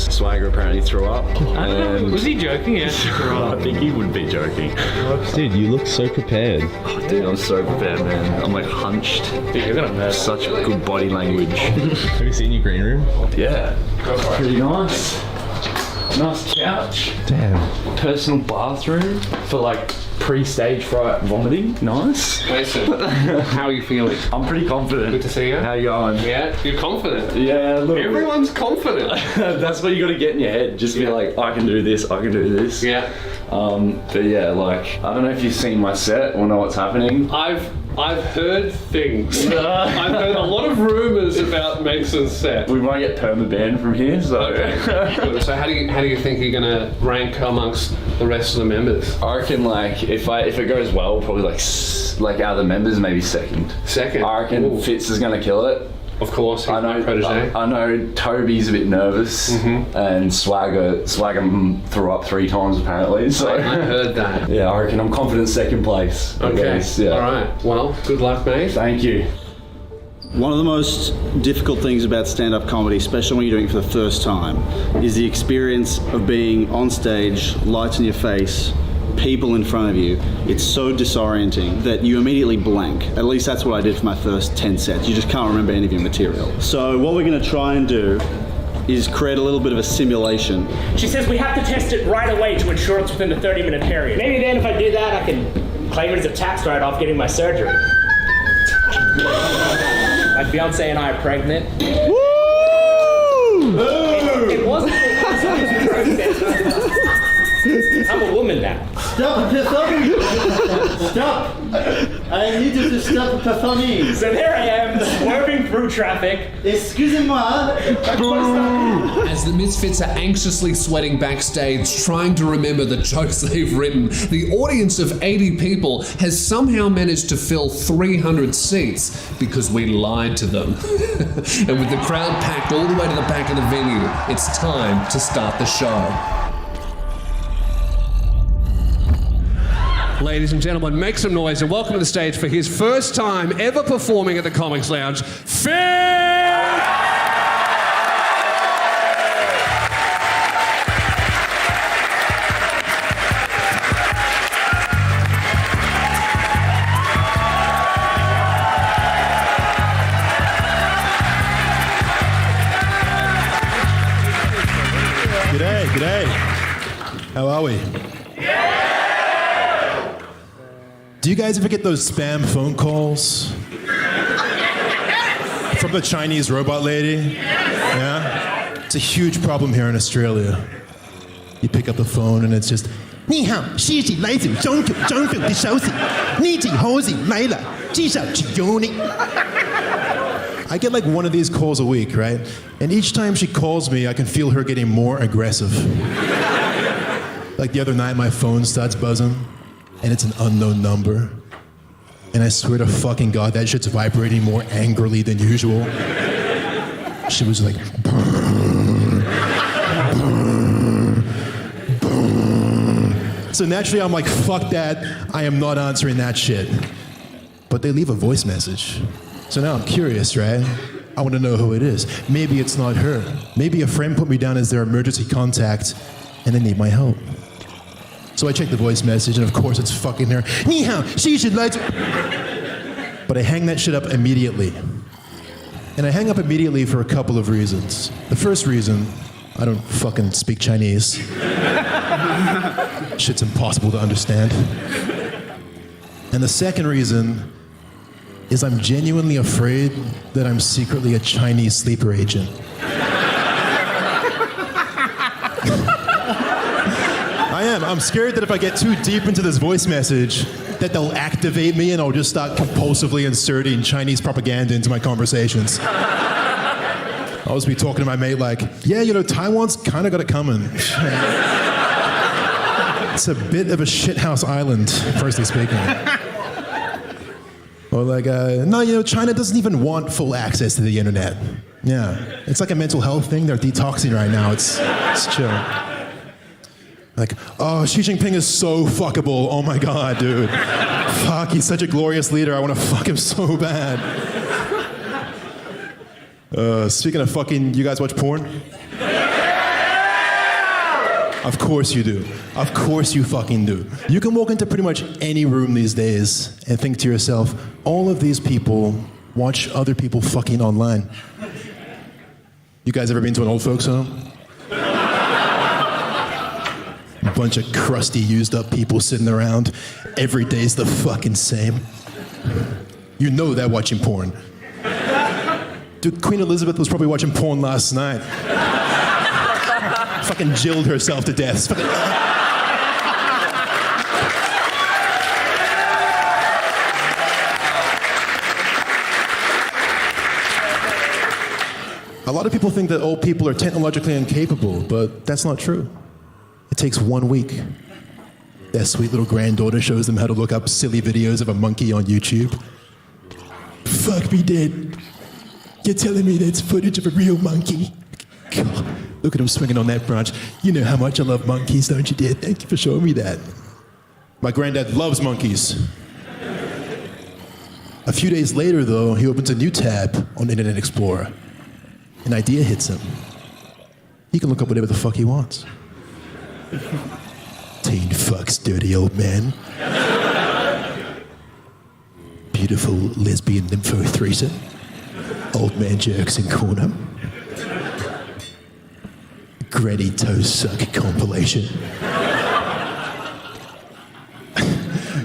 Swagger apparently threw up. I don't know. Was he joking? Yeah. I think he would be joking. Dude, you look so prepared. Oh, dude, I'm so prepared, man. I'm like hunched. Dude, you're gonna mess. Such good body language. Have you seen your green room? Yeah. Pretty nice. Nice couch. Damn. Personal bathroom for like pre-stage fright vomiting. Nice. Mason, how are you feeling? I'm pretty confident. Good to see you. How you going? Yeah, you're confident. Yeah, a little Everyone's confident. That's what you got to get in your head. Just be like, I can do this. I can do this. Yeah. But yeah, like I don't know if you've seen my set or know what's happening. I've heard things. I've heard a lot of rumors about Mason's set. We might get perma-banned from here, so. So how do you think you're gonna rank amongst the rest of the members? I reckon like if it goes well, probably like out of the members, maybe second. Second. I reckon Ooh. Fitz is gonna kill it. Of course, he's my protege. I know Toby's a bit nervous, and Swagger threw up 3 times apparently. So I heard that. Yeah, I reckon I'm confident second place. Okay. Yeah. All right. Well, good luck, mate. Thank you. One of the most difficult things about stand-up comedy, especially when you're doing it for the first time, is the experience of being on stage, lights in your face, people in front of you. It's so disorienting that you immediately blank. At least that's what I did for my first 10 sets. You just can't remember any of your material. So what we're going to try and do is create a little bit of a simulation. She says we have to test it right away to ensure it's within the 30-minute period. Maybe then if I do that, I can claim it as a tax write-off getting my surgery. My fiance and I are pregnant. Woo! It wasn't a process. I'm a woman now. Stop performing! Stop! I need you to stop performing. So there I am, swerving through traffic. Excusez-moi. As the Misfits are anxiously sweating backstage, trying to remember the jokes they've written, the audience of 80 people has somehow managed to fill 300 seats because we lied to them. And with the crowd packed all the way to the back of the venue, it's time to start the show. Ladies and gentlemen, make some noise and welcome to the stage for his first time ever performing at the Comics Lounge, Fitz! G'day. How are we? Do you guys ever get those spam phone calls from the Chinese robot lady? Yeah? It's a huge problem here in Australia. You pick up the phone and it's just, 你好，谢谢来自中国的消息，你的好事来了，至少只有你。I get like one of these calls a week, right? And each time she calls me, I can feel her getting more aggressive. Like the other night, my phone starts buzzing. And it's an unknown number. And I swear to fucking God, that shit's vibrating more angrily than usual. She was like, brr, brr, brr. So naturally I'm like, fuck that, I am not answering that shit. But they leave a voice message. So now I'm curious, right? I want to know who it is. Maybe it's not her. Maybe a friend put me down as their emergency contact and they need my help. So I check the voice message, and of course it's fucking her. 你好，谢谢来自... But I hang that shit up immediately. And I hang up immediately for a couple of reasons. The first reason, I don't fucking speak Chinese. Shit's impossible to understand. And the second reason is I'm genuinely afraid that I'm secretly a Chinese sleeper agent. am. I'm scared that if I get too deep into this voice message, that they'll activate me and I'll just start compulsively inserting Chinese propaganda into my conversations. I'll just be talking to my mate like, yeah, you know, Taiwan's kind of got it coming. It's a bit of a shithouse island, personally speaking. Or like, no, you know, China doesn't even want full access to the internet. Yeah, it's like a mental health thing. They're detoxing right now. It's chill. Like, oh, Xi Jinping is so fuckable. Oh my God, dude. Fuck, he's such a glorious leader. I want to fuck him so bad. Speaking of fucking, you guys watch porn? Of course you do. Of course you fucking do. You can walk into pretty much any room these days and think to yourself, all of these people watch other people fucking online. You guys ever been to an old folks home? A bunch of crusty, used up people sitting around. Every day's the fucking same. You know they're watching porn. Dude, Queen Elizabeth was probably watching porn last night. Fucking jilled herself to death. A lot of people think that old people are technologically incapable, but that's not true. It takes 1 week. Their sweet little granddaughter shows them how to look up silly videos of a monkey on YouTube. Fuck me dead. You're telling me that's footage of a real monkey? God, look at him swinging on that branch. You know how much I love monkeys, don't you, dear? Thank you for showing me that. My granddad loves monkeys. A few days later, though, he opens a new tab on Internet Explorer. An idea hits him. He can look up whatever the fuck he wants. Teen fucks dirty old man. Beautiful lesbian nympho threesome. Old man jerks in corner. Granny toe suck compilation.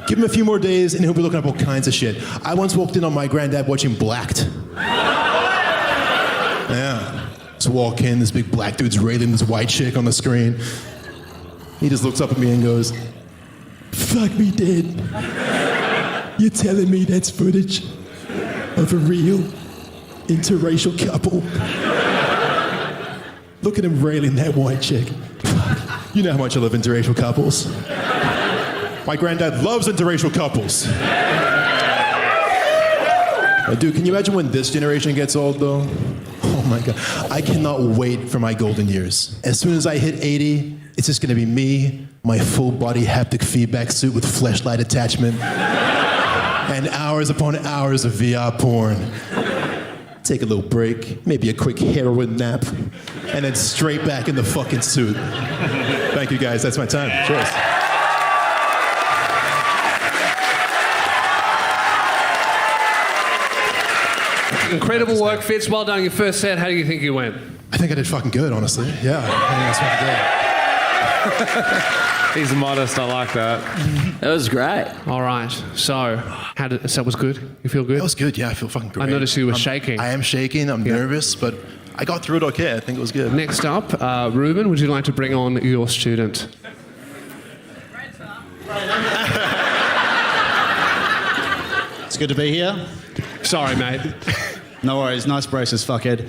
Give him a few more days and he'll be looking up all kinds of shit. I once walked in on my granddad watching Blacked. Yeah. Just walk in, this big black dude's railing this white chick on the screen. He just looks up at me and goes, fuck me dead. You're telling me that's footage of a real interracial couple? Look at him railing that white chick. You know how much I love interracial couples. My granddad loves interracial couples. Dude, can you imagine when this generation gets old, though? Oh my God. I cannot wait for my golden years. As soon as I hit 80, it's just gonna be me, my full body haptic feedback suit with fleshlight attachment, and hours upon hours of VR porn. Take a little break, maybe a quick heroin nap, and then straight back in the fucking suit. Thank you guys, that's my time. Cheers. Incredible work, Fitz. Well done. Your first set. How do you think you went? I think I did fucking good, honestly. Yeah, I think that's fucking good. He's modest. I like that. That was great. All right. So, that was good? You feel good? That was good, yeah. I feel fucking great. I noticed you were shaking. I am shaking. I'm nervous, but I got through it okay. I think it was good. Next up, Ruben, would you like to bring on your student? It's good to be here. Sorry, mate. No worries. Nice braces, fuckhead.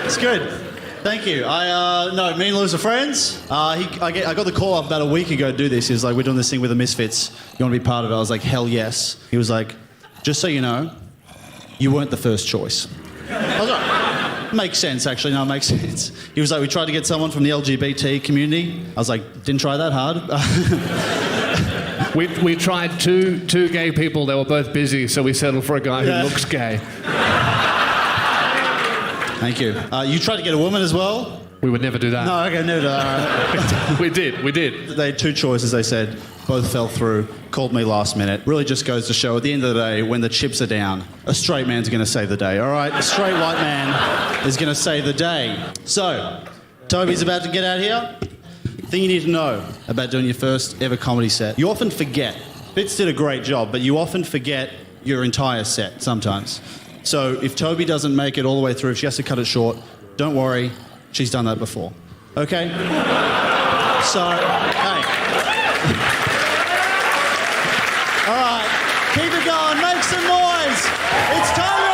It's good. Thank you. No, me and Lewis are friends. I got the call up about a week ago to do this. He was like, we're doing this thing with the Misfits. You want to be part of it? I was like, hell yes. He was like, just so you know, you weren't the first choice. I was like, makes sense, actually. No, it makes sense. He was like, we tried to get someone from the LGBT community. I was like, didn't try that hard. We tried two gay people. They were both busy, so we settled for a guy who looks gay. Thank you. You tried to get a woman as well? We would never do that. No, okay, never. We did. They had two choices, they said. Both fell through. Called me last minute. Really just goes to show, at the end of the day, when the chips are down, a straight man's going to save the day, all right? A straight white man is going to save the day. So, Toby's about to get out here. Thing you need to know about doing your first ever comedy set. You often forget. Fitz did a great job, but you often forget your entire set sometimes. So if Toby doesn't make it all the way through, if she has to cut it short, don't worry. She's done that before. Okay? So, hey. All right, keep it going. Make some noise. It's Toby.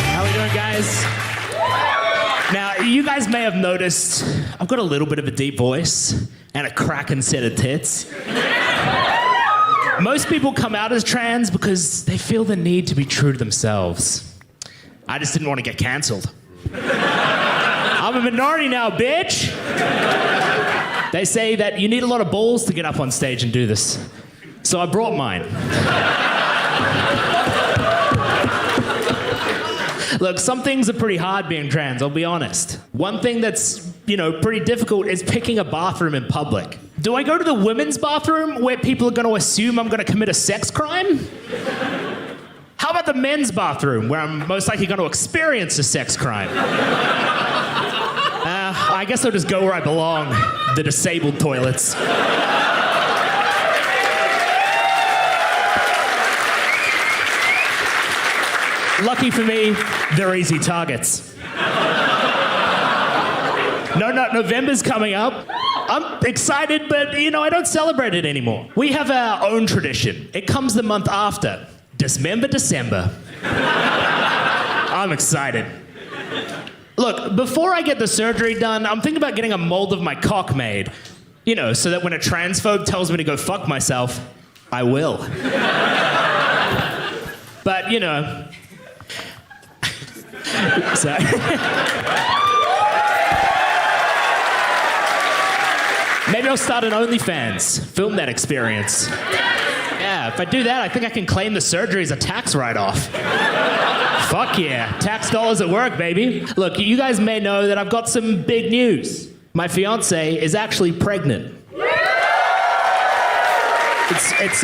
How we doing, guys? Now, you guys may have noticed I've got a little bit of a deep voice and a cracking set of tits. Most people come out as trans because they feel the need to be true to themselves. I just didn't want to get cancelled. I'm a minority now, bitch! They say that you need a lot of balls to get up on stage and do this. So I brought mine. Look, some things are pretty hard being trans, I'll be honest. One thing that's, pretty difficult is picking a bathroom in public. Do I go to the women's bathroom where people are going to assume I'm going to commit a sex crime? How about the men's bathroom where I'm most likely going to experience a sex crime? I guess I'll just go where I belong, the disabled toilets. Lucky for me, they're easy targets. No, November's coming up. I'm excited, but, I don't celebrate it anymore. We have our own tradition. It comes the month after. Dismember December. I'm excited. Look, before I get the surgery done, I'm thinking about getting a mold of my cock made. So that when a transphobe tells me to go fuck myself, I will. But, so... Maybe I'll start an OnlyFans, film that experience. Yeah, if I do that, I think I can claim the surgery as a tax write-off. Fuck yeah, tax dollars at work, baby. Look, you guys may know that I've got some big news. My fiance is actually pregnant. It's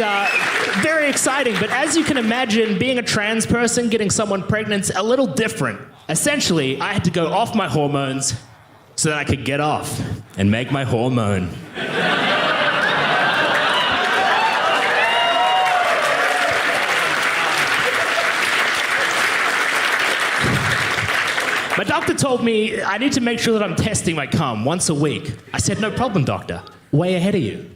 very exciting, but as you can imagine, being a trans person, getting someone pregnant's a little different. Essentially, I had to go off my hormones so that I could get off and make my hormone. My doctor told me I need to make sure that I'm testing my cum once a week. I said, no problem, doctor. Way ahead of you.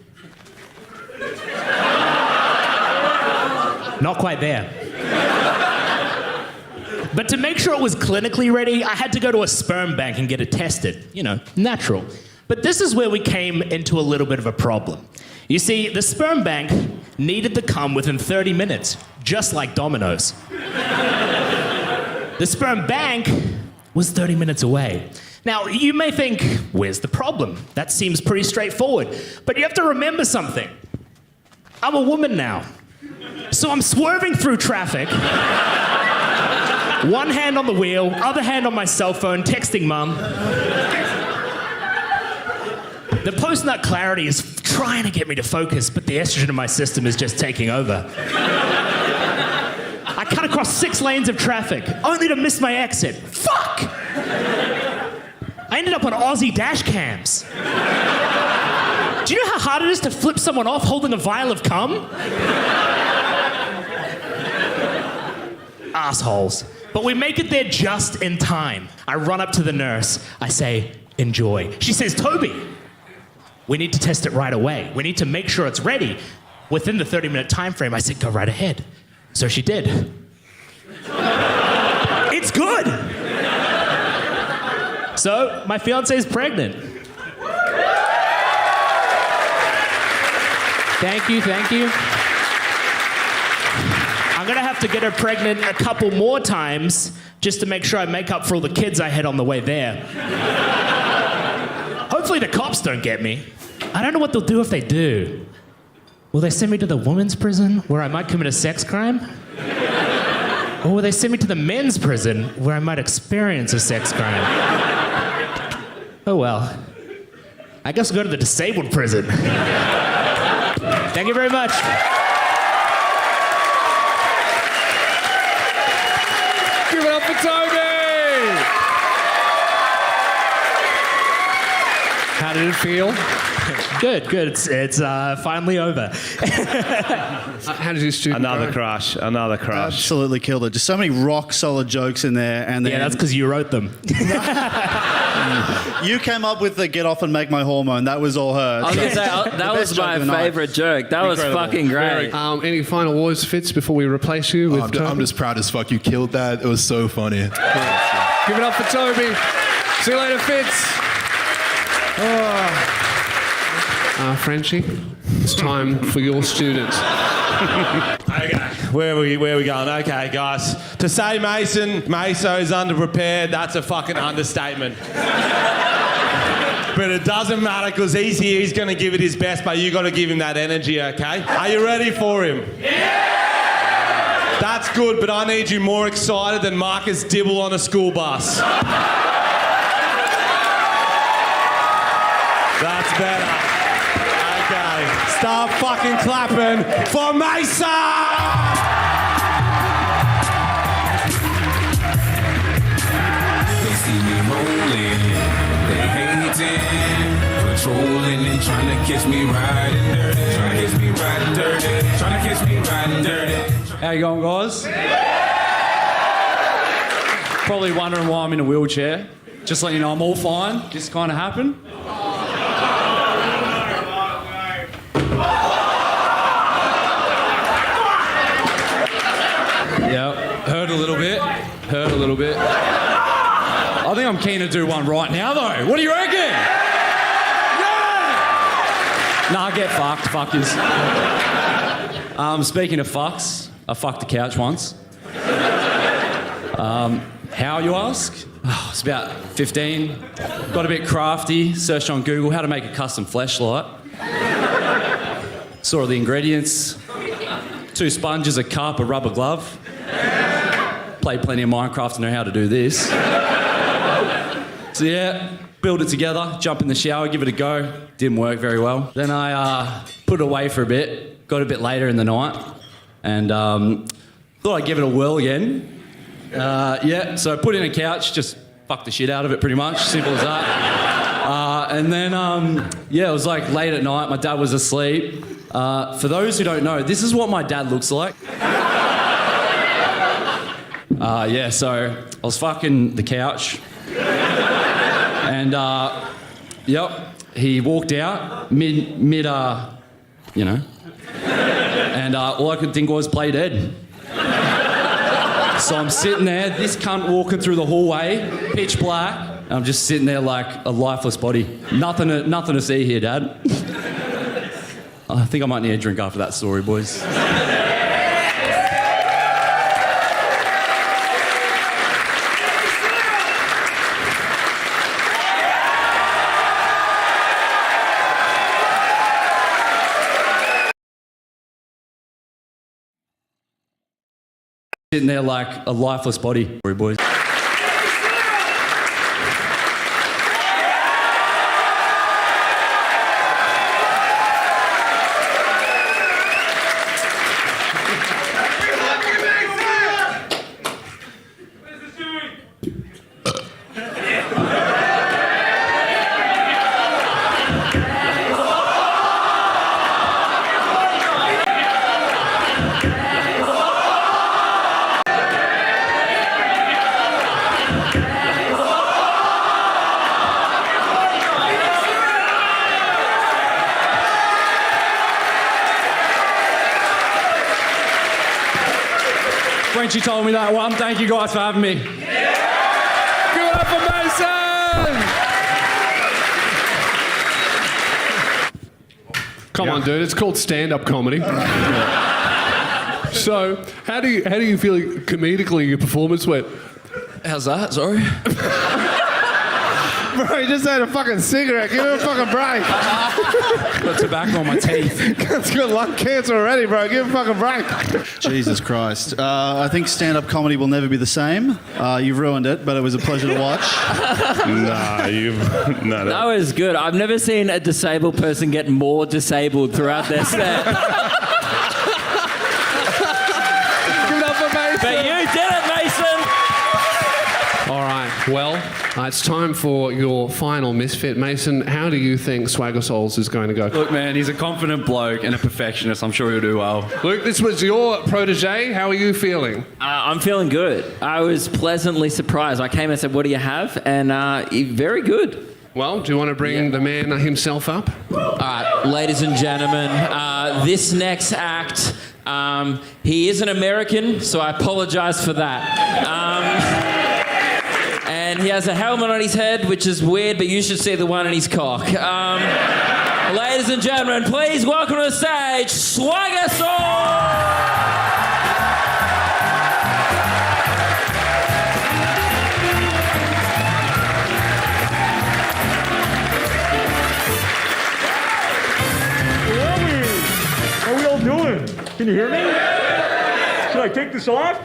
Not quite there. But to make sure it was clinically ready, I had to go to a sperm bank and get it tested. Natural. But this is where we came into a little bit of a problem. You see, the sperm bank needed the cum within 30 minutes, just like Domino's. The sperm bank was 30 minutes away. Now, you may think, where's the problem? That seems pretty straightforward. But you have to remember something. I'm a woman now. So I'm swerving through traffic. One hand on the wheel, other hand on my cell phone, texting mum. The post-nut clarity is trying to get me to focus, but the estrogen in my system is just taking over. I cut across 6 lanes of traffic, only to miss my exit. Fuck! I ended up on Aussie dash cams. Do you know how hard it is to flip someone off holding a vial of cum? Assholes. But we make it there just in time. I run up to the nurse. I say, enjoy. She says, Toby, we need to test it right away. We need to make sure it's ready within the 30-minute time frame. I said, go right ahead. So she did. It's good. So my fiance is pregnant. Thank you. I'm gonna have to get her pregnant a couple more times just to make sure I make up for all the kids I had on the way there. Hopefully the cops don't get me. I don't know what they'll do if they do. Will they send me to the women's prison where I might commit a sex crime? Or will they send me to the men's prison where I might experience a sex crime? Oh well. I guess I'll go to the disabled prison. Thank you very much. Give it up for Toby! How did it feel? Good. It's finally over. How did your student Another go? crush. Absolutely killed it. Just so many rock solid jokes in there, and then that's because you wrote them. you came up with the "get off and make my hormone." That was all her. I was gonna say that was my favourite joke. That was fucking great. Any final words, Fitz, before we replace you with Toby? I'm just proud as fuck. You killed that. It was so funny. Give it up for Toby. See you later, Fitz. Frenchie, it's time for your student. Okay, where are we going? Okay, guys. To say Meso is underprepared, that's a fucking understatement. But it doesn't matter because he's here, he's going to give it his best, but you got to give him that energy, okay? Are you ready for him? Yeah! That's good, but I need you more excited than Marcus Dibble on a school bus. That's better. Okay, start fucking clapping for Mesa! They see me rolling, they hating, patrolling and trying to catch me riding dirty, trying to catch me riding dirty, trying to catch me riding dirty. How you going, guys? Probably wondering why I'm in a wheelchair. Just letting you know I'm all fine. This kind of happened. Yeah, hurt a little bit. I think I'm keen to do one right now, though. What do you reckon? Yeah! Nah, get fucked, fuckers. Speaking of fucks, I fucked a couch once. How, you ask? Oh, it's about 15. Got a bit crafty, searched on Google how to make a custom fleshlight. Saw all the ingredients. 2 sponges, a cup, a rubber glove. Played plenty of Minecraft to know how to do this. So yeah, build it together, jump in the shower, give it a go. Didn't work very well. Then I put it away for a bit, got a bit later in the night, and thought I'd give it a whirl again. So I put in a couch, just fucked the shit out of it pretty much, simple as that. And then, it was like late at night, my dad was asleep. For those who don't know, this is what my dad looks like. So I was fucking the couch. And, he walked out mid, and all I could think was play dead. So I'm sitting there, this cunt walking through the hallway, pitch black, and I'm just sitting there like a lifeless body. Nothing to see here, Dad. I think I might need a drink after that story, boys. Sitting there like a lifeless body, sorry, boys. Frenchie told me that one. Thank you guys for having me. Yeah. Give it up for Mason! Come on, dude. It's called stand-up comedy. So, how do you feel comedically your performance went? How's that? Sorry. Bro, you just had a fucking cigarette. Give him a fucking break. Got tobacco on my teeth. It's got lung cancer already, bro. Give him a fucking break. Jesus Christ. I think stand-up comedy will never be the same. You've ruined it, but it was a pleasure to watch. That was good. I've never seen a disabled person get more disabled throughout their set. Give it up for Mason. But you did it, Mason. All right. Well, It's time for your final misfit. Mason, how do you think Swagger Souls is going to go? Look, man, he's a confident bloke and a perfectionist. I'm sure he'll do well. Luke, this was your protege. How are you feeling? I'm feeling good. I was pleasantly surprised. I came and said, "What do you have?" And very good. Well, do you want to bring the man himself up? All right, ladies and gentlemen, this next act, he is an American, so I apologize for that. And he has a helmet on his head, which is weird, but you should see the one in his cock. Ladies and gentlemen, please welcome to the stage, Swagger Souls! How are we all doing? Can you hear me? Should I take this off?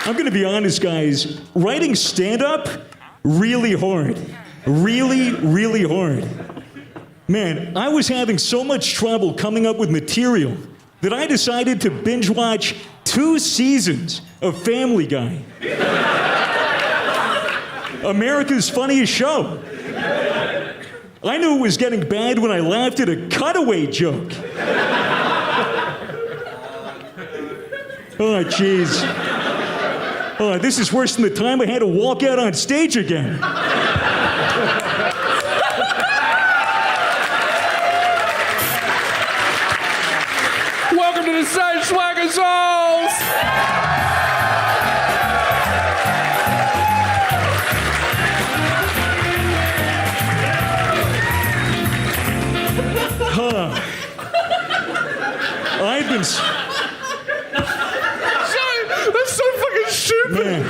I'm going to be honest, guys. Writing stand-up, really hard. Really, really hard. Man, I was having so much trouble coming up with material that I decided to binge watch 2 seasons of Family Guy. America's funniest show. I knew it was getting bad when I laughed at a cutaway joke. Oh, jeez. Oh, this is worse than the time I had to walk out on stage again. Welcome to the stage, Swagger Souls! I've been... That's so fucking stupid!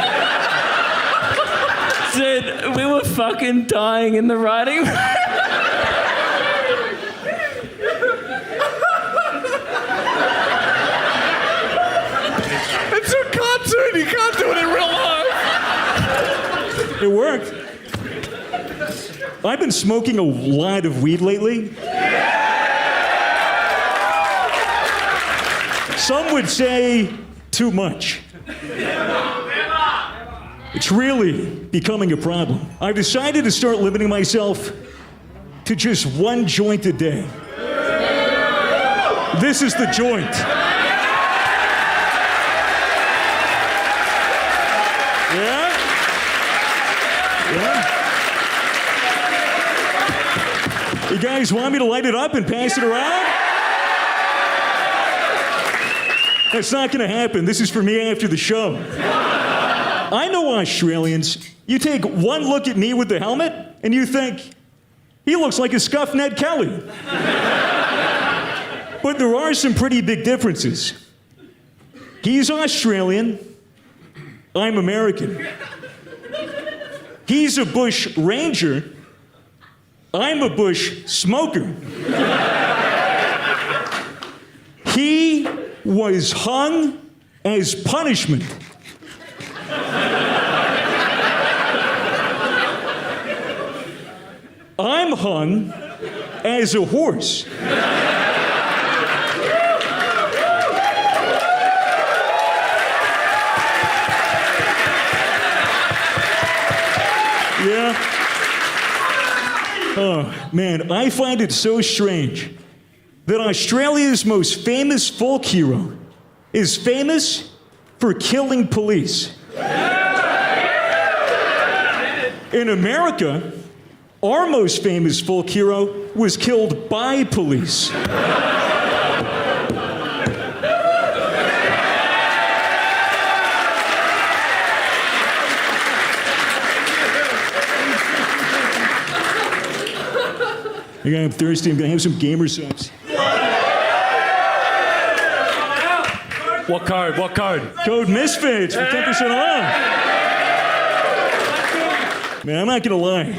Dude, we were fucking dying in the writing room. It's a cartoon, you can't do it in real life! It worked. I've been smoking a lot of weed lately. Some would say too much. It's really becoming a problem. I've decided to start limiting myself to just 1 joint a day. This is the joint. Yeah? You guys want me to light it up and pass it around? That's not going to happen. This is for me after the show. I know Australians. You take one look at me with the helmet, and you think, he looks like a scuffed Ned Kelly. But there are some pretty big differences. He's Australian. I'm American. He's a bush ranger. I'm a bush smoker. He was hung as punishment. I'm hung as a horse. Yeah. Oh, man, I find it so strange that Australia's most famous folk hero is famous for killing police. In America, our most famous folk hero was killed by police. I'm thirsty. I'm gonna have some gamer subs. What code? What code? Code Misfits for 10% off. Man, I'm not gonna lie.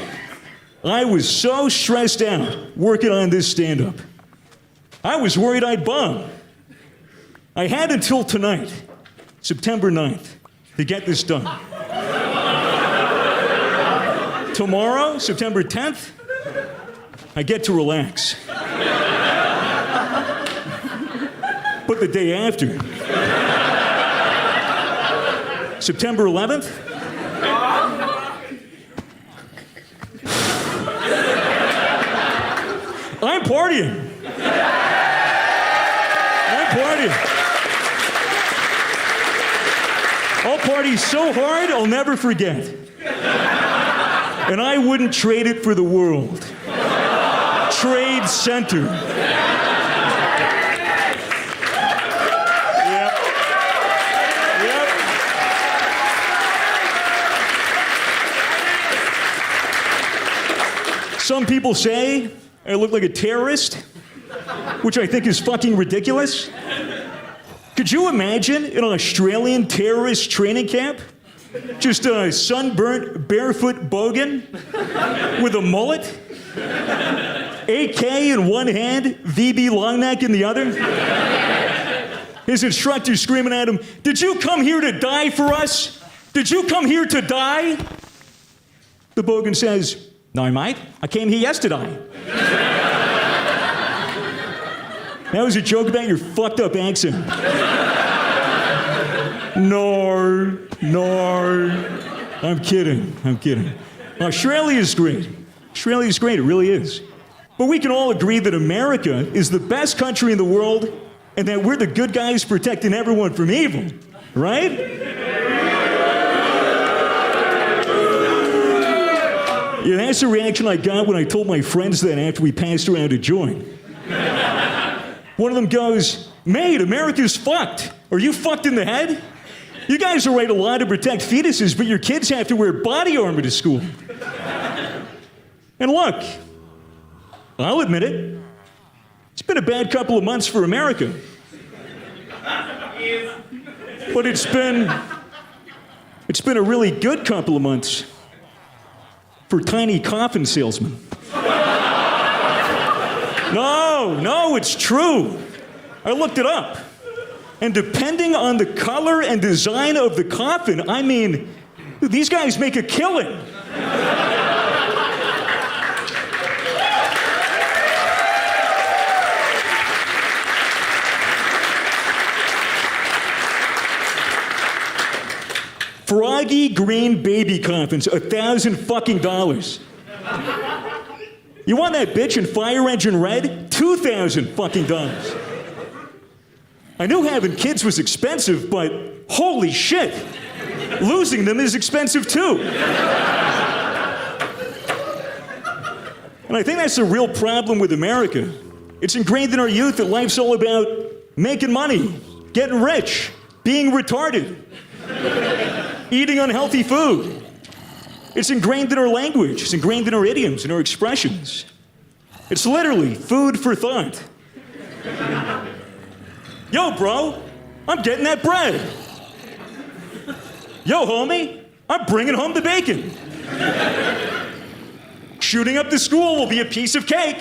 I was so stressed out working on this stand-up. I was worried I'd bomb. I had until tonight, September 9th, to get this done. tomorrow, September 10th, I get to relax. But the day after, September 11th, I'm partying. I'll party so hard I'll never forget. And I wouldn't trade it for the world. Trade Center. Yep. Some people say I look like a terrorist, which I think is fucking ridiculous. Could you imagine an Australian terrorist training camp? Just a sunburnt, barefoot bogan with a mullet, AK in one hand, VB Longneck in the other. His instructor screaming at him, "Did you come here to die for us? Did you come here to die?" The bogan says, "No, mate, I came here yesterday." That was a joke about your fucked up accent. No. I'm kidding. Australia's great. Australia's great, it really is. But we can all agree that America is the best country in the world and that we're the good guys protecting everyone from evil, right? Yeah, that's the reaction I got when I told my friends that after we passed around a joint. One of them goes, "Mate, America's fucked. Are you fucked in the head? You guys are write a law to protect fetuses, but your kids have to wear body armor to school." And look, I'll admit it. It's been a bad couple of months for America. But it's been a really good couple of months for tiny coffin salesmen. No, it's true. I looked it up. And depending on the color and design of the coffin, I mean, these guys make a killing. Froggy green baby coffins, $1,000 fucking dollars. You want that bitch in fire engine red? $2,000 fucking dollars. I knew having kids was expensive, but holy shit, losing them is expensive too. And I think that's the real problem with America. It's ingrained in our youth that life's all about making money, getting rich, being retarded, eating unhealthy food. It's ingrained in our language. It's ingrained in our idioms and our expressions. It's literally food for thought. Yo, bro, I'm getting that bread. Yo, homie, I'm bringing home the bacon. Shooting up the school will be a piece of cake.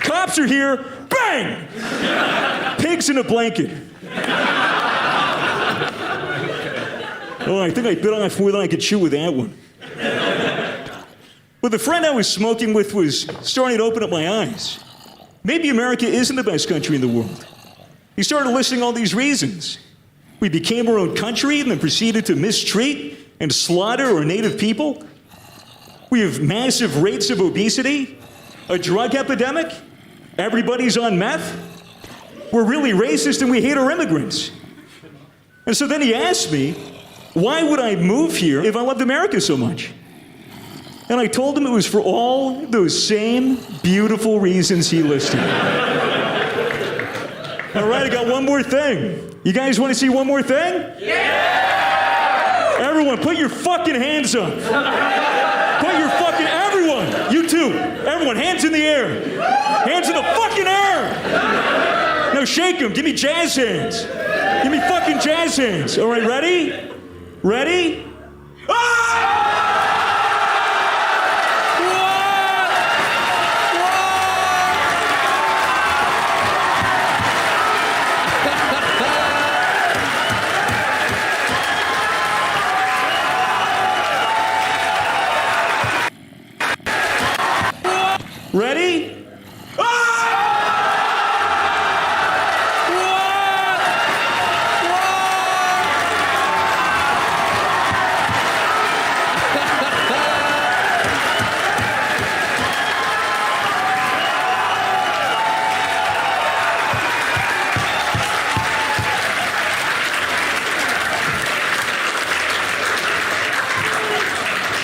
Cops are here, bang! Pigs in a blanket. Oh, I think I bit off more than I could chew with that one. But the friend I was smoking with was starting to open up my eyes. Maybe America isn't the best country in the world. He started listing all these reasons. We became our own country and then proceeded to mistreat and slaughter our native people. We have massive rates of obesity, a drug epidemic, everybody's on meth. We're really racist and we hate our immigrants. And so then he asked me, why would I move here if I loved America so much? And I told him it was for all those same beautiful reasons he listed. All right, I got one more thing. You guys want to see one more thing? Yeah! Everyone, put your fucking hands up. Put your fucking, everyone, you too. Everyone, hands in the air. Hands in the fucking air. Now shake them, give me jazz hands. Give me fucking jazz hands. All right, ready? Ready?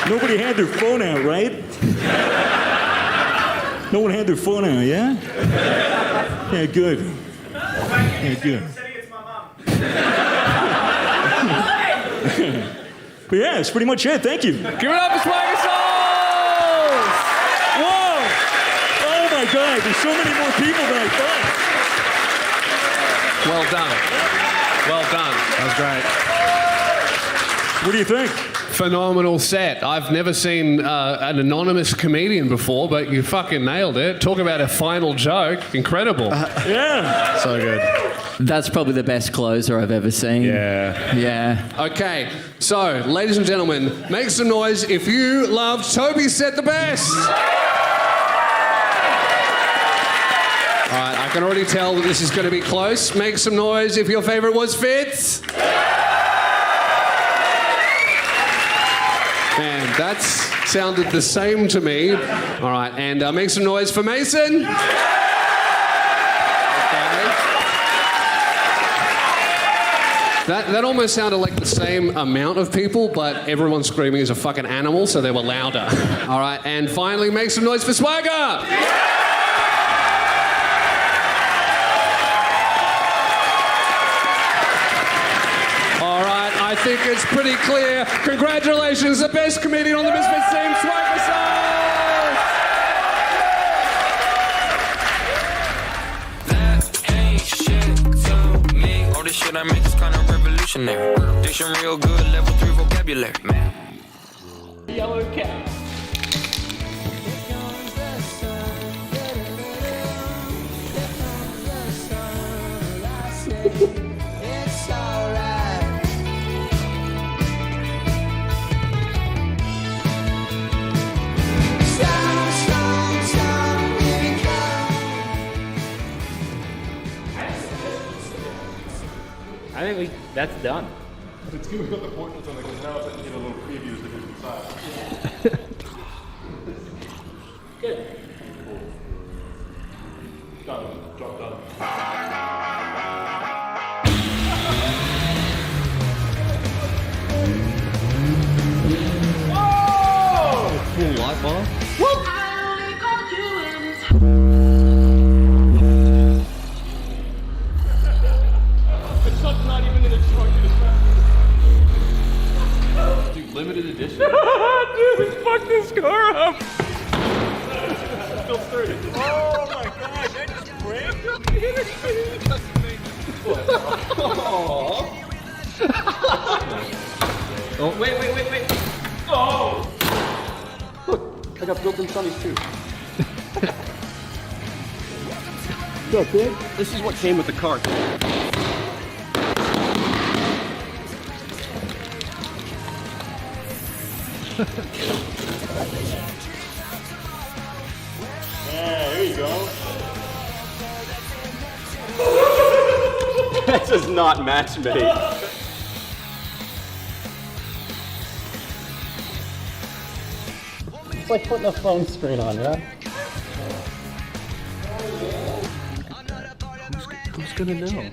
Nobody had their phone out, right? No one had their phone out, yeah? Yeah, good. Yeah, good. But yeah, that's pretty much it. Thank you. Give it up for Swagger Souls! Whoa! Oh my God, there's so many more people than I thought. Well done. Well done. That was great. What do you think? Phenomenal set. I've never seen an anonymous comedian before, but you fucking nailed it. Talk about a final joke. Incredible. Yeah. So good. That's probably the best closer I've ever seen. Yeah. Yeah. Okay, so, ladies and gentlemen, make some noise if you loved Toby's set the best. All right, I can already tell that this is going to be close. Make some noise if your favourite was Fitz. Man, that's sounded the same to me. All right, and make some noise for Mason. That almost sounded like the same amount of people, but everyone screaming is a fucking animal, so they were louder. All right, and finally, make some noise for Swagger! All right, I think it's pretty clear. Congratulations, the best comedian on the Misfits team, Swagger Souls! That ain't shit to me. All this shit I make is kinda revolutionary. Diction real good, level 3 vocabulary, man. Yellow cat. It's alright. I think that's done. It's good we got the portraits on there because now I can get a little preview of the different sides. Good. Done. Drop done. Full light bar. The truck's not even in the truck. Dude, limited edition. Dude, fuck this car up. Still sturdy. Oh my god, that just break? Oh, Wait. Oh! Look, I got built-in sunnies too. Look, dude. This is what came with the car. Yeah, there you go. That does not match me. It's like putting a phone screen on, yeah? Who's gonna know?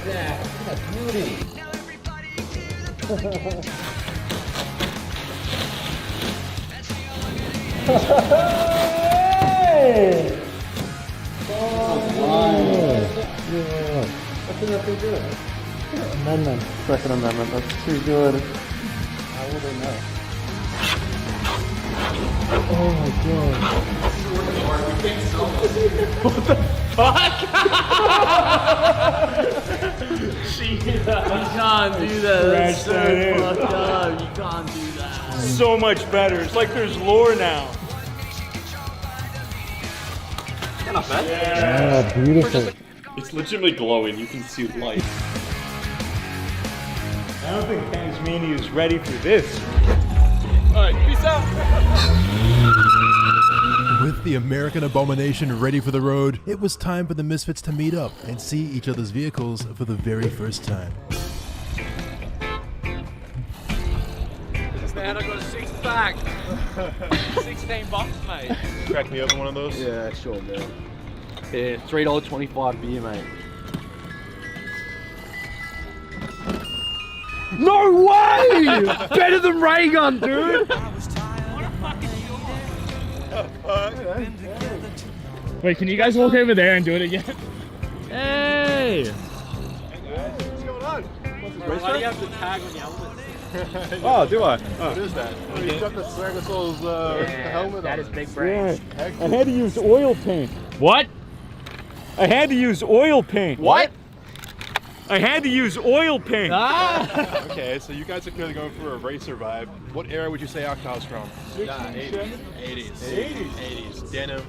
That's beauty. Hey! That's not too good. Amendment. Second amendment. That's too good. How will they know? Oh my god. What the fuck? You can't do that. That's so that in. fucked up. You can't do that. So much better. It's like there's lore now. Not bad. Yeah, beautiful. It's legitimately glowing. You can see light. I don't think Tasmania is ready for this. Alright, peace out. With the American Abomination ready for the road, it was time for the Misfits to meet up and see each other's vehicles for the very first time. Man, I got a 6-pack. 16 bucks, mate. Crack me open one of those? Yeah, sure, man. Yeah, $3.25 beer, mate. No way! Better than ray gun, dude. Wait, can you guys walk over there and do it again? Hey! What's going on? Why do you have the tag on your helmet? Oh, do I? What is that? You got the Saragosol's helmet that on. is big brain. I had to use oil paint. What? I had to use oil paint. What? I had to use oil paint. Ah! Okay, so you guys are clearly going for a racer vibe. What era would you say our car's from? 80s. 80s. Denim.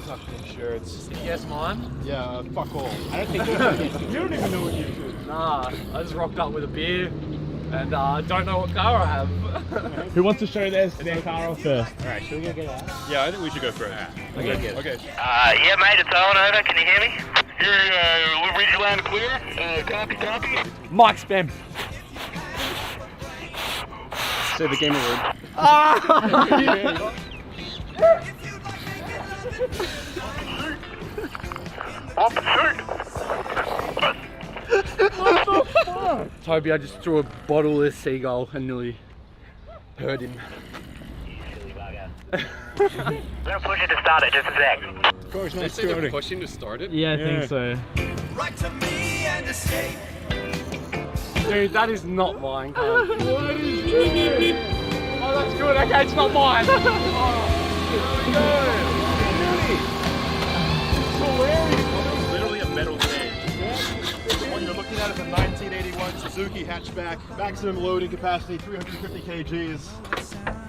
Fucking shirts. Can you guess mine? Yeah, fuck all. I don't think you can. You don't even know what you should. Nah, I just rocked up with a beer and don't know what car I have. Who wants to show their car off first? Alright, should we go get out? Yeah, I think we should go first. Okay, good. Okay. Yeah, mate, it's Owen over. Can you hear me? Here, we read you loud and clear. Copy. Mike spam. Say the gamer word. Toby, I just threw a bottle at a seagull and nearly hurt him. I'm gonna push it to start it just a sec. Coach, nice starting. Push him to start it? Yeah, I think so. Dude, that is not mine, car. What is this? Oh, that's good. Okay, it's not mine. Literally a metal stage. When you're looking at it, a 1981 Suzuki hatchback, maximum loading capacity 350 kgs.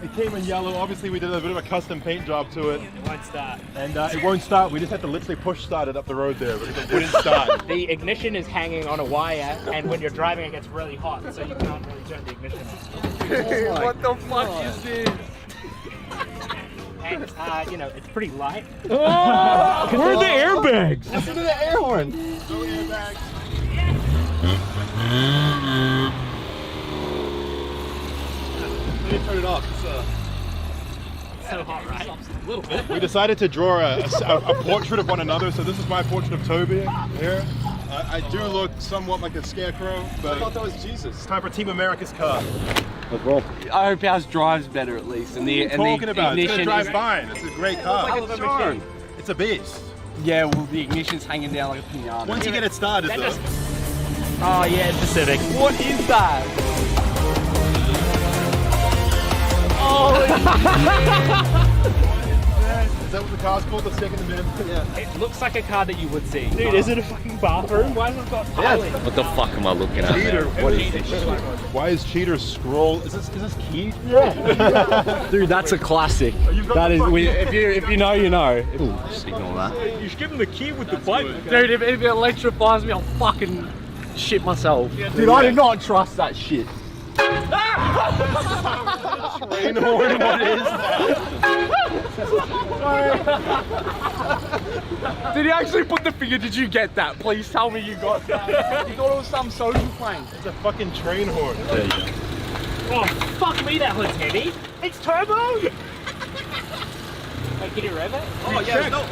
It came in yellow. Obviously, we did a bit of a custom paint job to it. It won't start. And it won't start. We just had to literally push start it up the road there because it wouldn't start. The ignition is hanging on a wire, and when you're driving, it gets really hot, so you can't really turn the ignition on. What the fuck is this? And, you know, it's pretty light. Oh, where are the airbags? Listen to the air horn. No airbags. Turn it off. It's so hot, right? A little bit. We decided to draw a portrait of one another. So this is my portrait of Toby here. I do look somewhat like a scarecrow, but I thought that was Jesus. It's time for Team America's car. Let's roll. I hope ours drives better at least. And the, What are you talking about? It's ignition gonna drive is... fine. It's a great car. It's a beast. Yeah, well, the ignition's hanging down like a pinata. Once you get it started, though. Oh, yeah, it's Pacific. What is that? Oh, Is that what the car's called? The second amendment? Yeah. it looks like a car that you would see. Dude, is it a fucking bathroom? Why has it got tiling? What the fuck am I looking at? Cheater. now? What is this? Why is Cheater scroll? Is this key? Yeah. Dude, that's a classic. That is, if you know, you know. Ooh, just ignore that. You should give him the key with the button. Dude, if it electrifies me, I'll fucking shit myself. Dude, I do not trust that shit. Train horn, what is that? Did he actually put the finger? Did you get that? Please tell me you got that. You thought it was some social prank. It's a fucking train horn. There you go. Oh, fuck me, that hood's heavy. It's turbo. Wait, can you rev it? Oh yeah, there's no oil.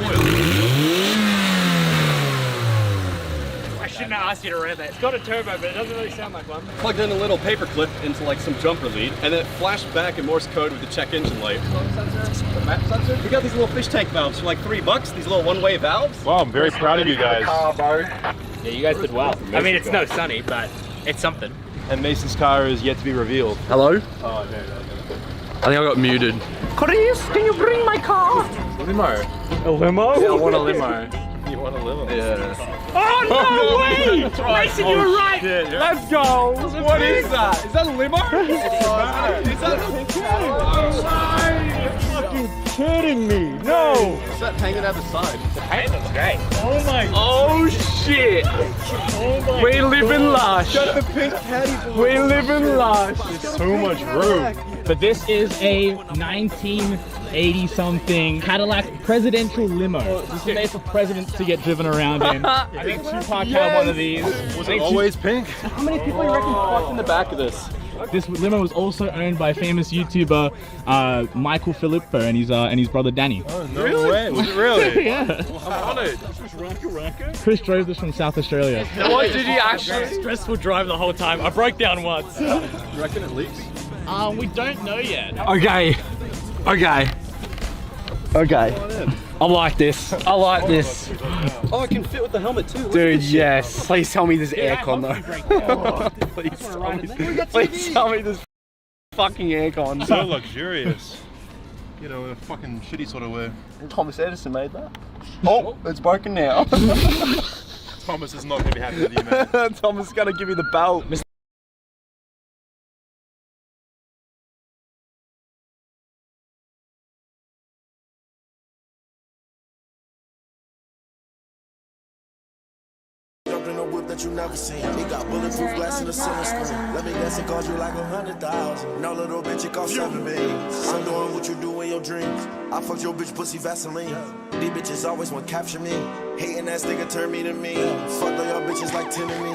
I shouldn't have asked you to rev it. It's got a turbo, but it doesn't really sound like one. Plugged in a little paper clip into like some jumper lead, and then it flashed back in Morse code with the check engine light. The map sensor? We got these little fish tank valves for like $3. These little one-way valves. Wow, I'm very proud of you guys. Yeah, you guys did well. I mean, it's no Sunny, but it's something. And Mason's car is yet to be revealed. Hello? Oh, no. I think I got muted. Chris, can you bring my car? Limo. A limo? Yeah, I want a limo. You want a limo? Yeah. Oh, no way! Mason, you were right! Shit, yeah. Let's go! What is that? Is that a limo? Is that You're fucking kidding me. No. What's that hanging out the side? The paint looks great. Oh my. Oh shit! Oh my. We live in lush. Got the pink caddy. We live in lush. There's so much room. But this is a 1980-something Cadillac presidential limo. This is made for presidents to get driven around in. I think Tupac had one of these. Was it always pink? How many people you reckon fucked in the back of this? This limo was also owned by famous YouTuber Michael Filippo and his brother Danny. Oh, no way. Was it really? Yeah. I'm honored. Chris drove this from South Australia. What did he actually? Stressful drive the whole time. I broke down once. You reckon it leaks? We don't know yet. Okay. I like this. I like this. Oh, it can fit with the helmet too. Look at Dude, this shit. yes. Please tell me there's aircon though. Please tell me there's fucking aircon. So luxurious. You know, in a fucking shitty sort of way. Thomas Edison made that. Oh, it's broken now. Thomas is not going to be happy with you, man. Thomas is going to give you the belt. In a whip that you never seen. It got bulletproof glass in the center screen. Let me guess, it cost you like 100,000. No, little bitch, it cost 7 beans. I'm doing what you do in your dreams. I fucked your bitch pussy Vaseline. These bitches always want to capture me. Hating ass nigga turn me to me. Fucked all y'all bitches like 10 of me.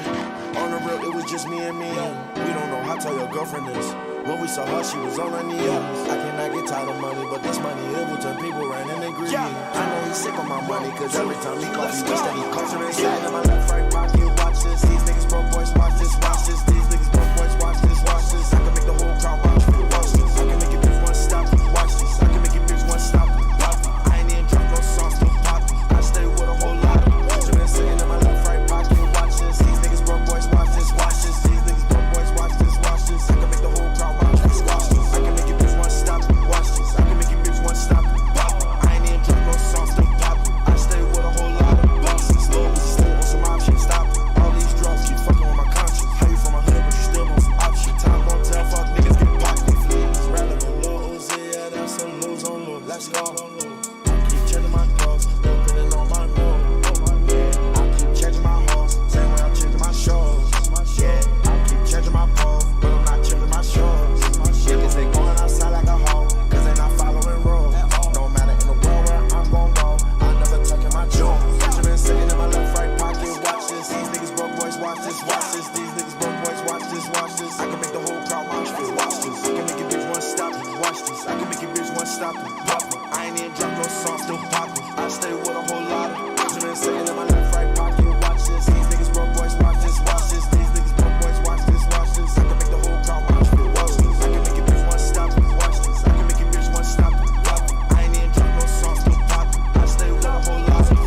On the real, it was just me and me. We don't know how tall your girlfriend is. When we saw her, she was on her knee. I cannot get tired of money, but this money, it will turn people around and they greedy. I know he's sick of my money, cause every time he calls me, that he calls me inside in my left, right pocket. Watch this, these niggas broke boys, watch this, watch this. These niggas broke boys, watch this, watch this. I can make the whole crowd watch me, watch this. I can make it bitch one stop, watch this. I can make it bitch one stop, watch this. I ain't even drop no sauce, no pop. I stay with a whole lot of Benjamin sitting in my left, right pocket. Watch this, these niggas broke boys, watch this, watch this. These niggas broke boys, watch this, watch this. I can make the whole crowd watch this, watch this. I can make it bitch one stop, watch this. I can make it bitch one stop, pop. I ain't even drop no sauce, no pop. I stay with a whole lot of bosses. Lil' still on some options, stop. All these drugs keep fucking with my conscience. How you from my hood, but you still want some option? Time gon' tell, fuck niggas get popped, they fleas. Rather than Lil Uzi, yeah, that's some lose on lose. Let's go. I keep changing my clothes, depending on my mood. Yeah, I keep changing my hoes, same way I'm changing my shows. Yeah, I keep changing my pole, but I'm not changing my shows. Niggas they going outside like a hoe, cause they not following rules. No matter in the world where I'm gon' go, I never tucking my jewels. Benjamin sitting in my left, right pocket. Watch this, these niggas broke boys, watch this, watch this. These niggas broke boys, watch this, watch this. I can make the whole crowd watch this, watch this. I can make it bitch one stop, watch this. I can make it bitch one stop, pop it. I ain't even drop no sauce, still poppin'. I stay with a whole lot of Benjamin sitting in my left, right pocket. Watch this, these niggas broke boys, watch this, watch this. These niggas broke boys, watch this, watch this. I can make the whole crowd watch this, watch this. I can make it bitch one stop, watch this. I can make it bitch one stop, pop it. I ain't even drop no sauce, still poppin'. I stay with a whole lot of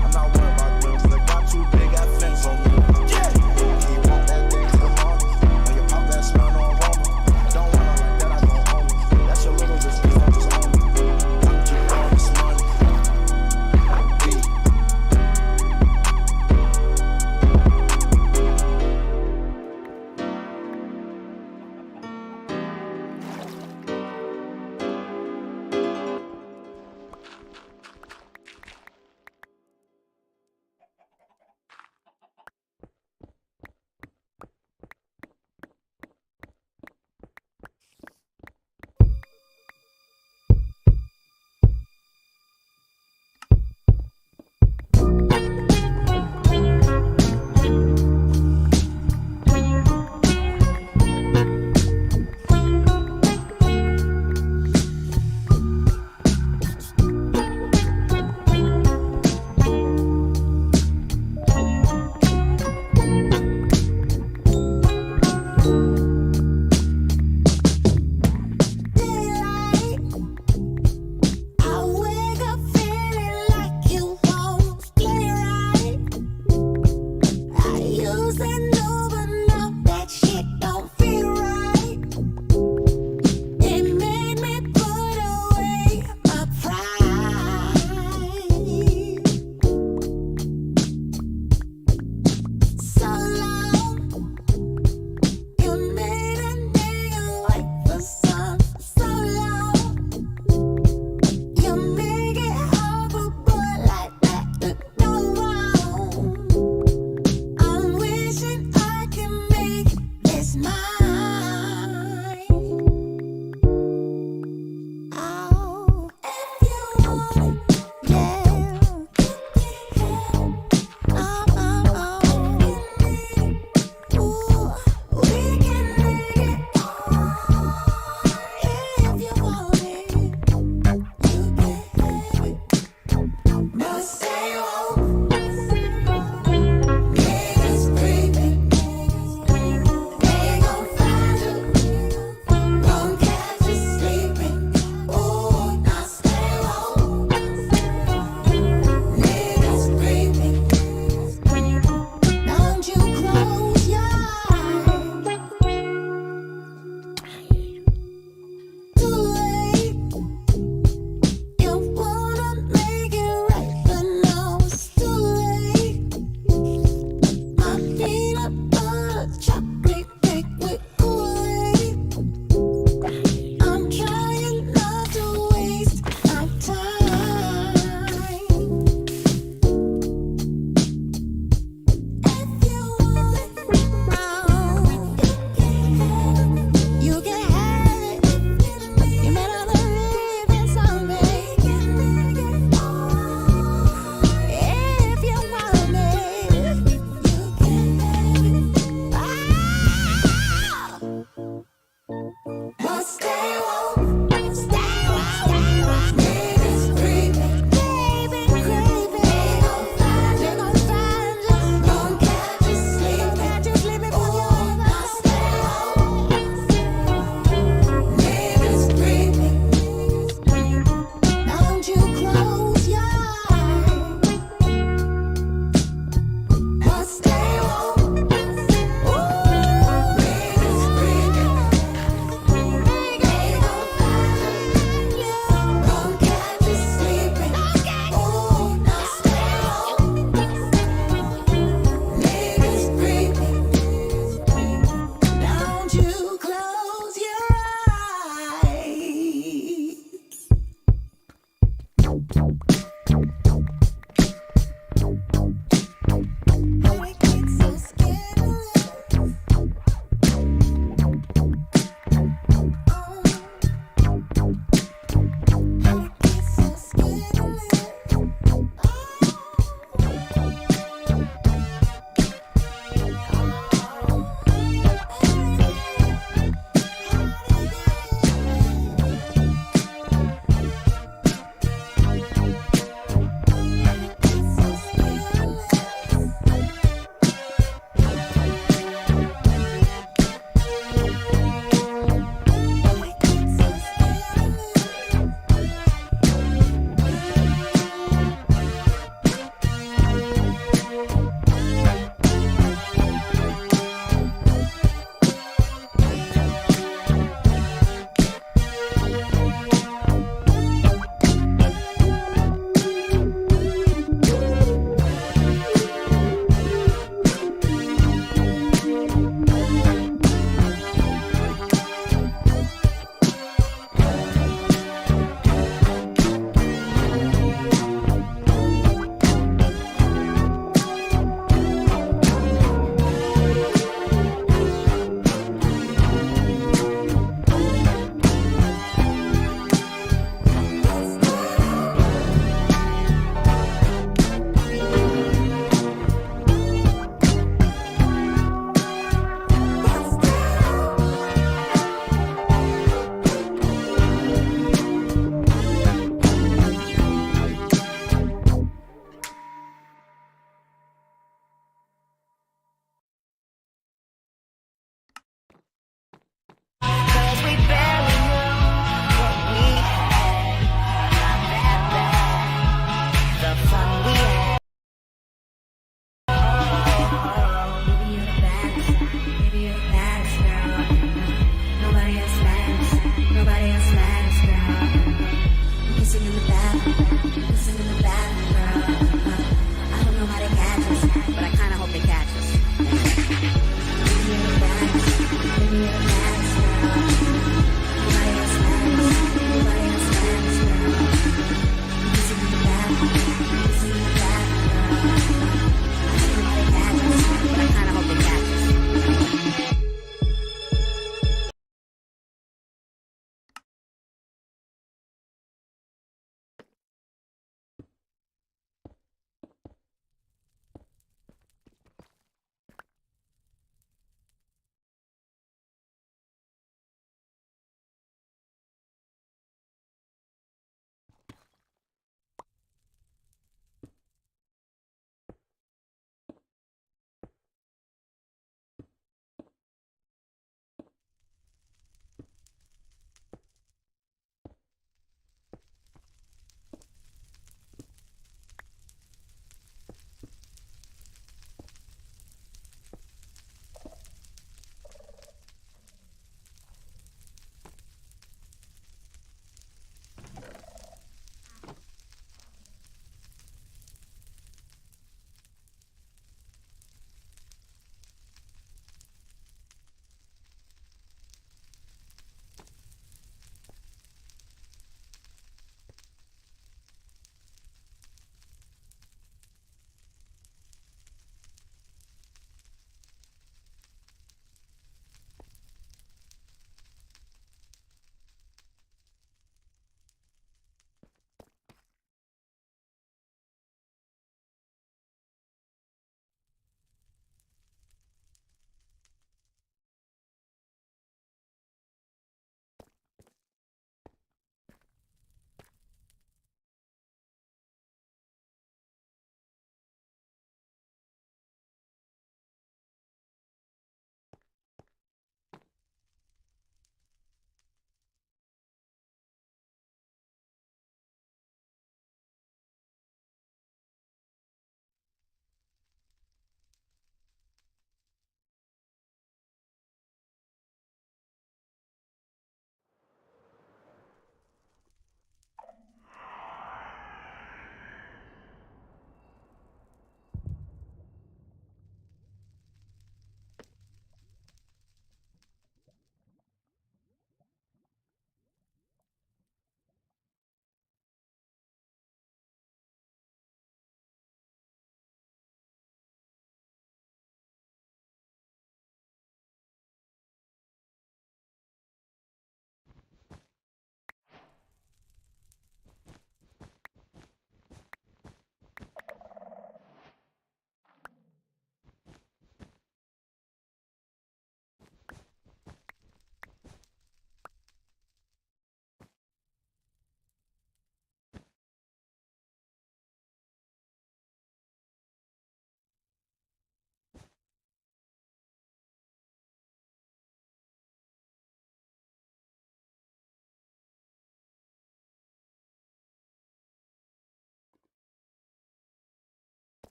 I'm not worried about them, 'cause I got 2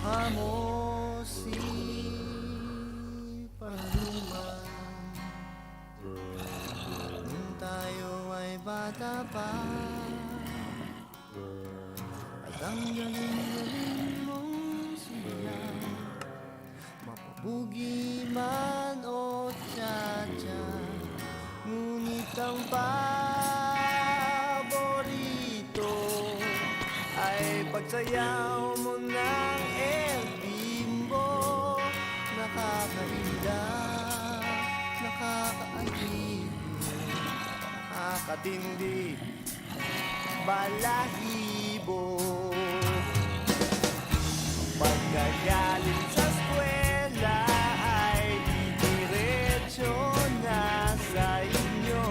Amo si Paluman nung tayo ay bata pa at ang galing-galing mong siya mapabugi man o tsa-tsa ngunit ang paborito ay pagsayaw mo ng El Bimbo. Nakakahinda, nakakaaliw, nakakatindi, balahibo. Pagkagaling sa eskwela ay didiretso na sa inyo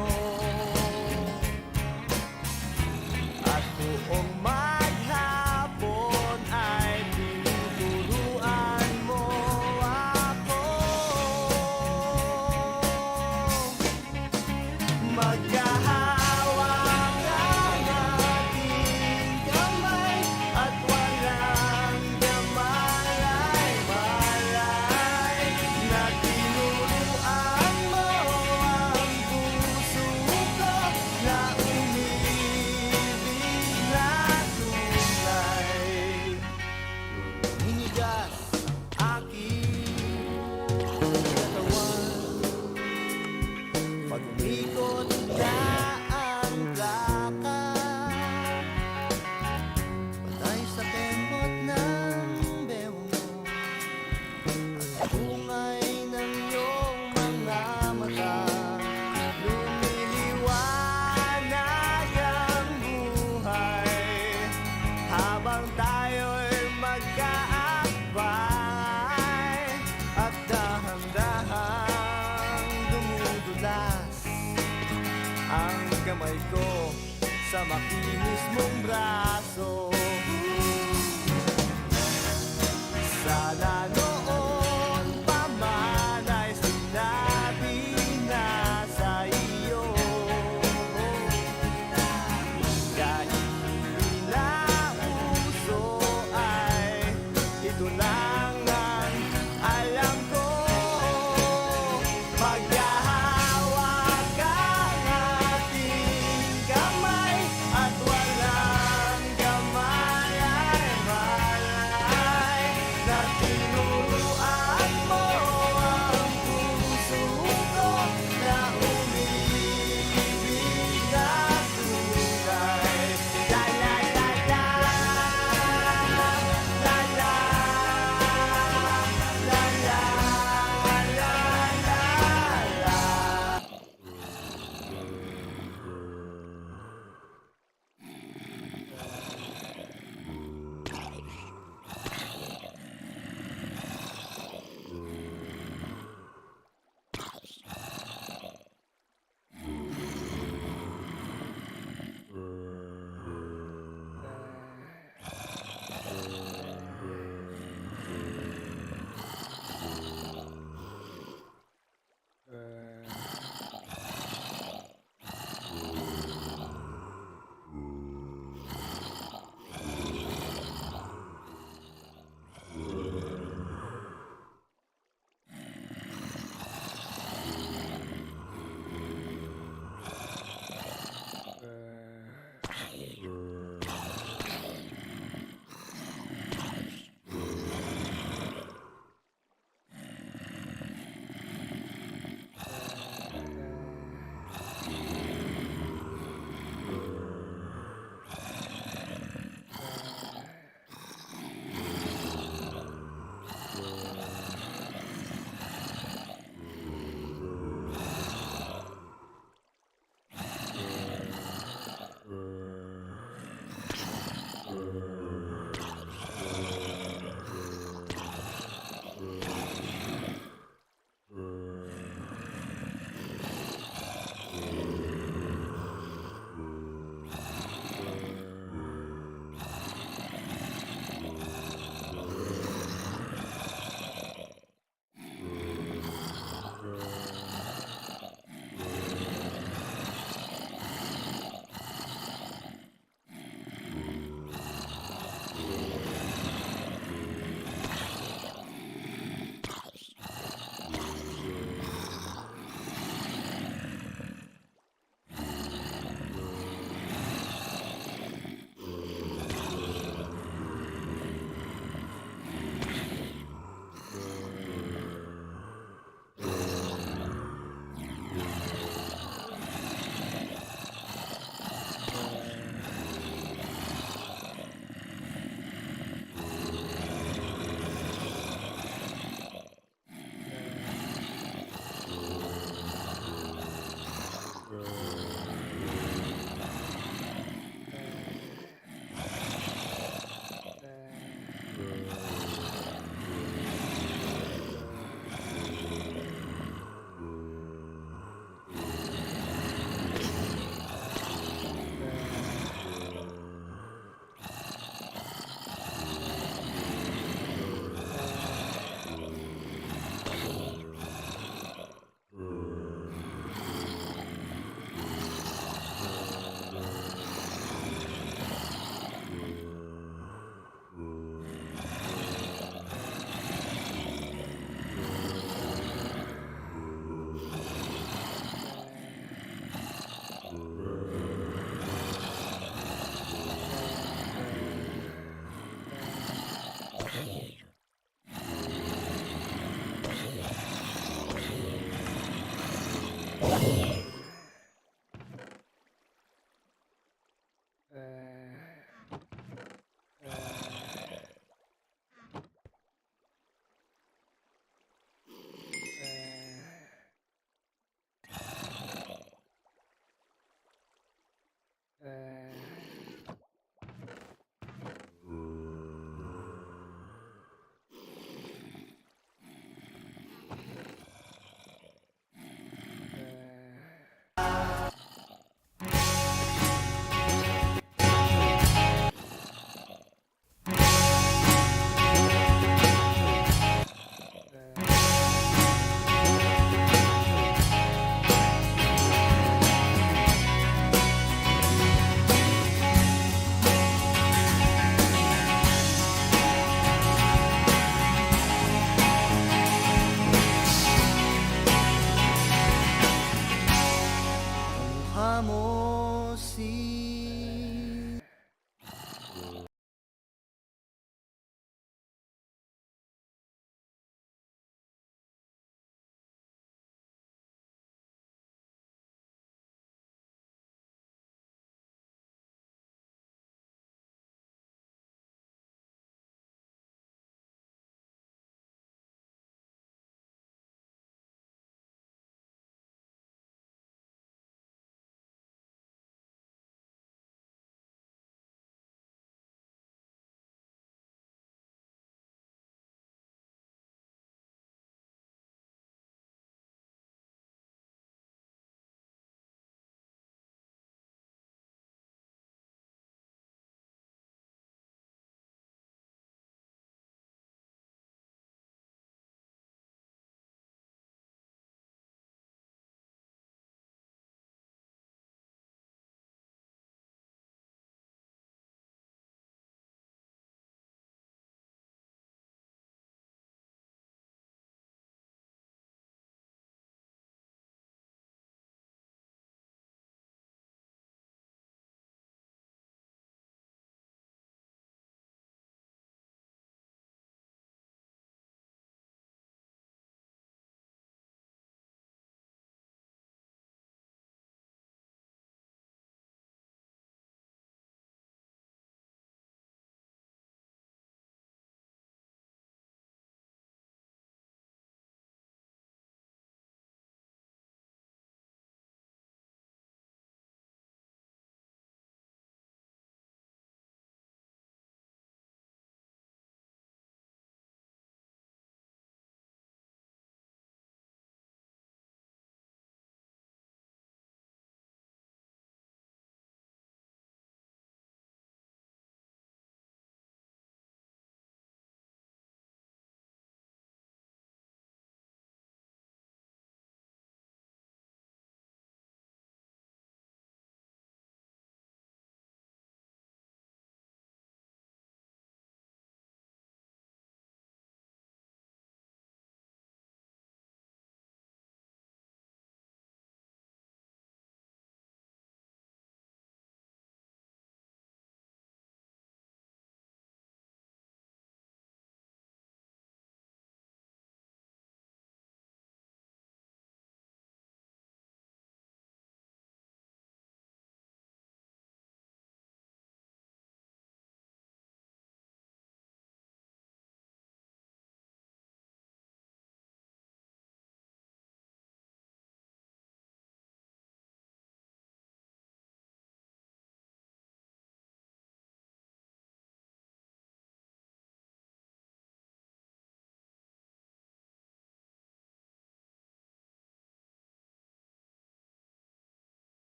at buong maghapon ay tinuturuan mo ako. Magkahawak ang ating kamay at walang kamalay-malay na tinuruan mo ang puso ko na umibig na tunay. Hinigas aking katawan pag umikot na ang plaka patay sa tembot ng bewo mo at bungay ng iyong mga mata lumiliwanag ang buhay habang tayo'y magkaakbay at dahan-dahang dumudulas ang kamay ko sa makinis mong braso.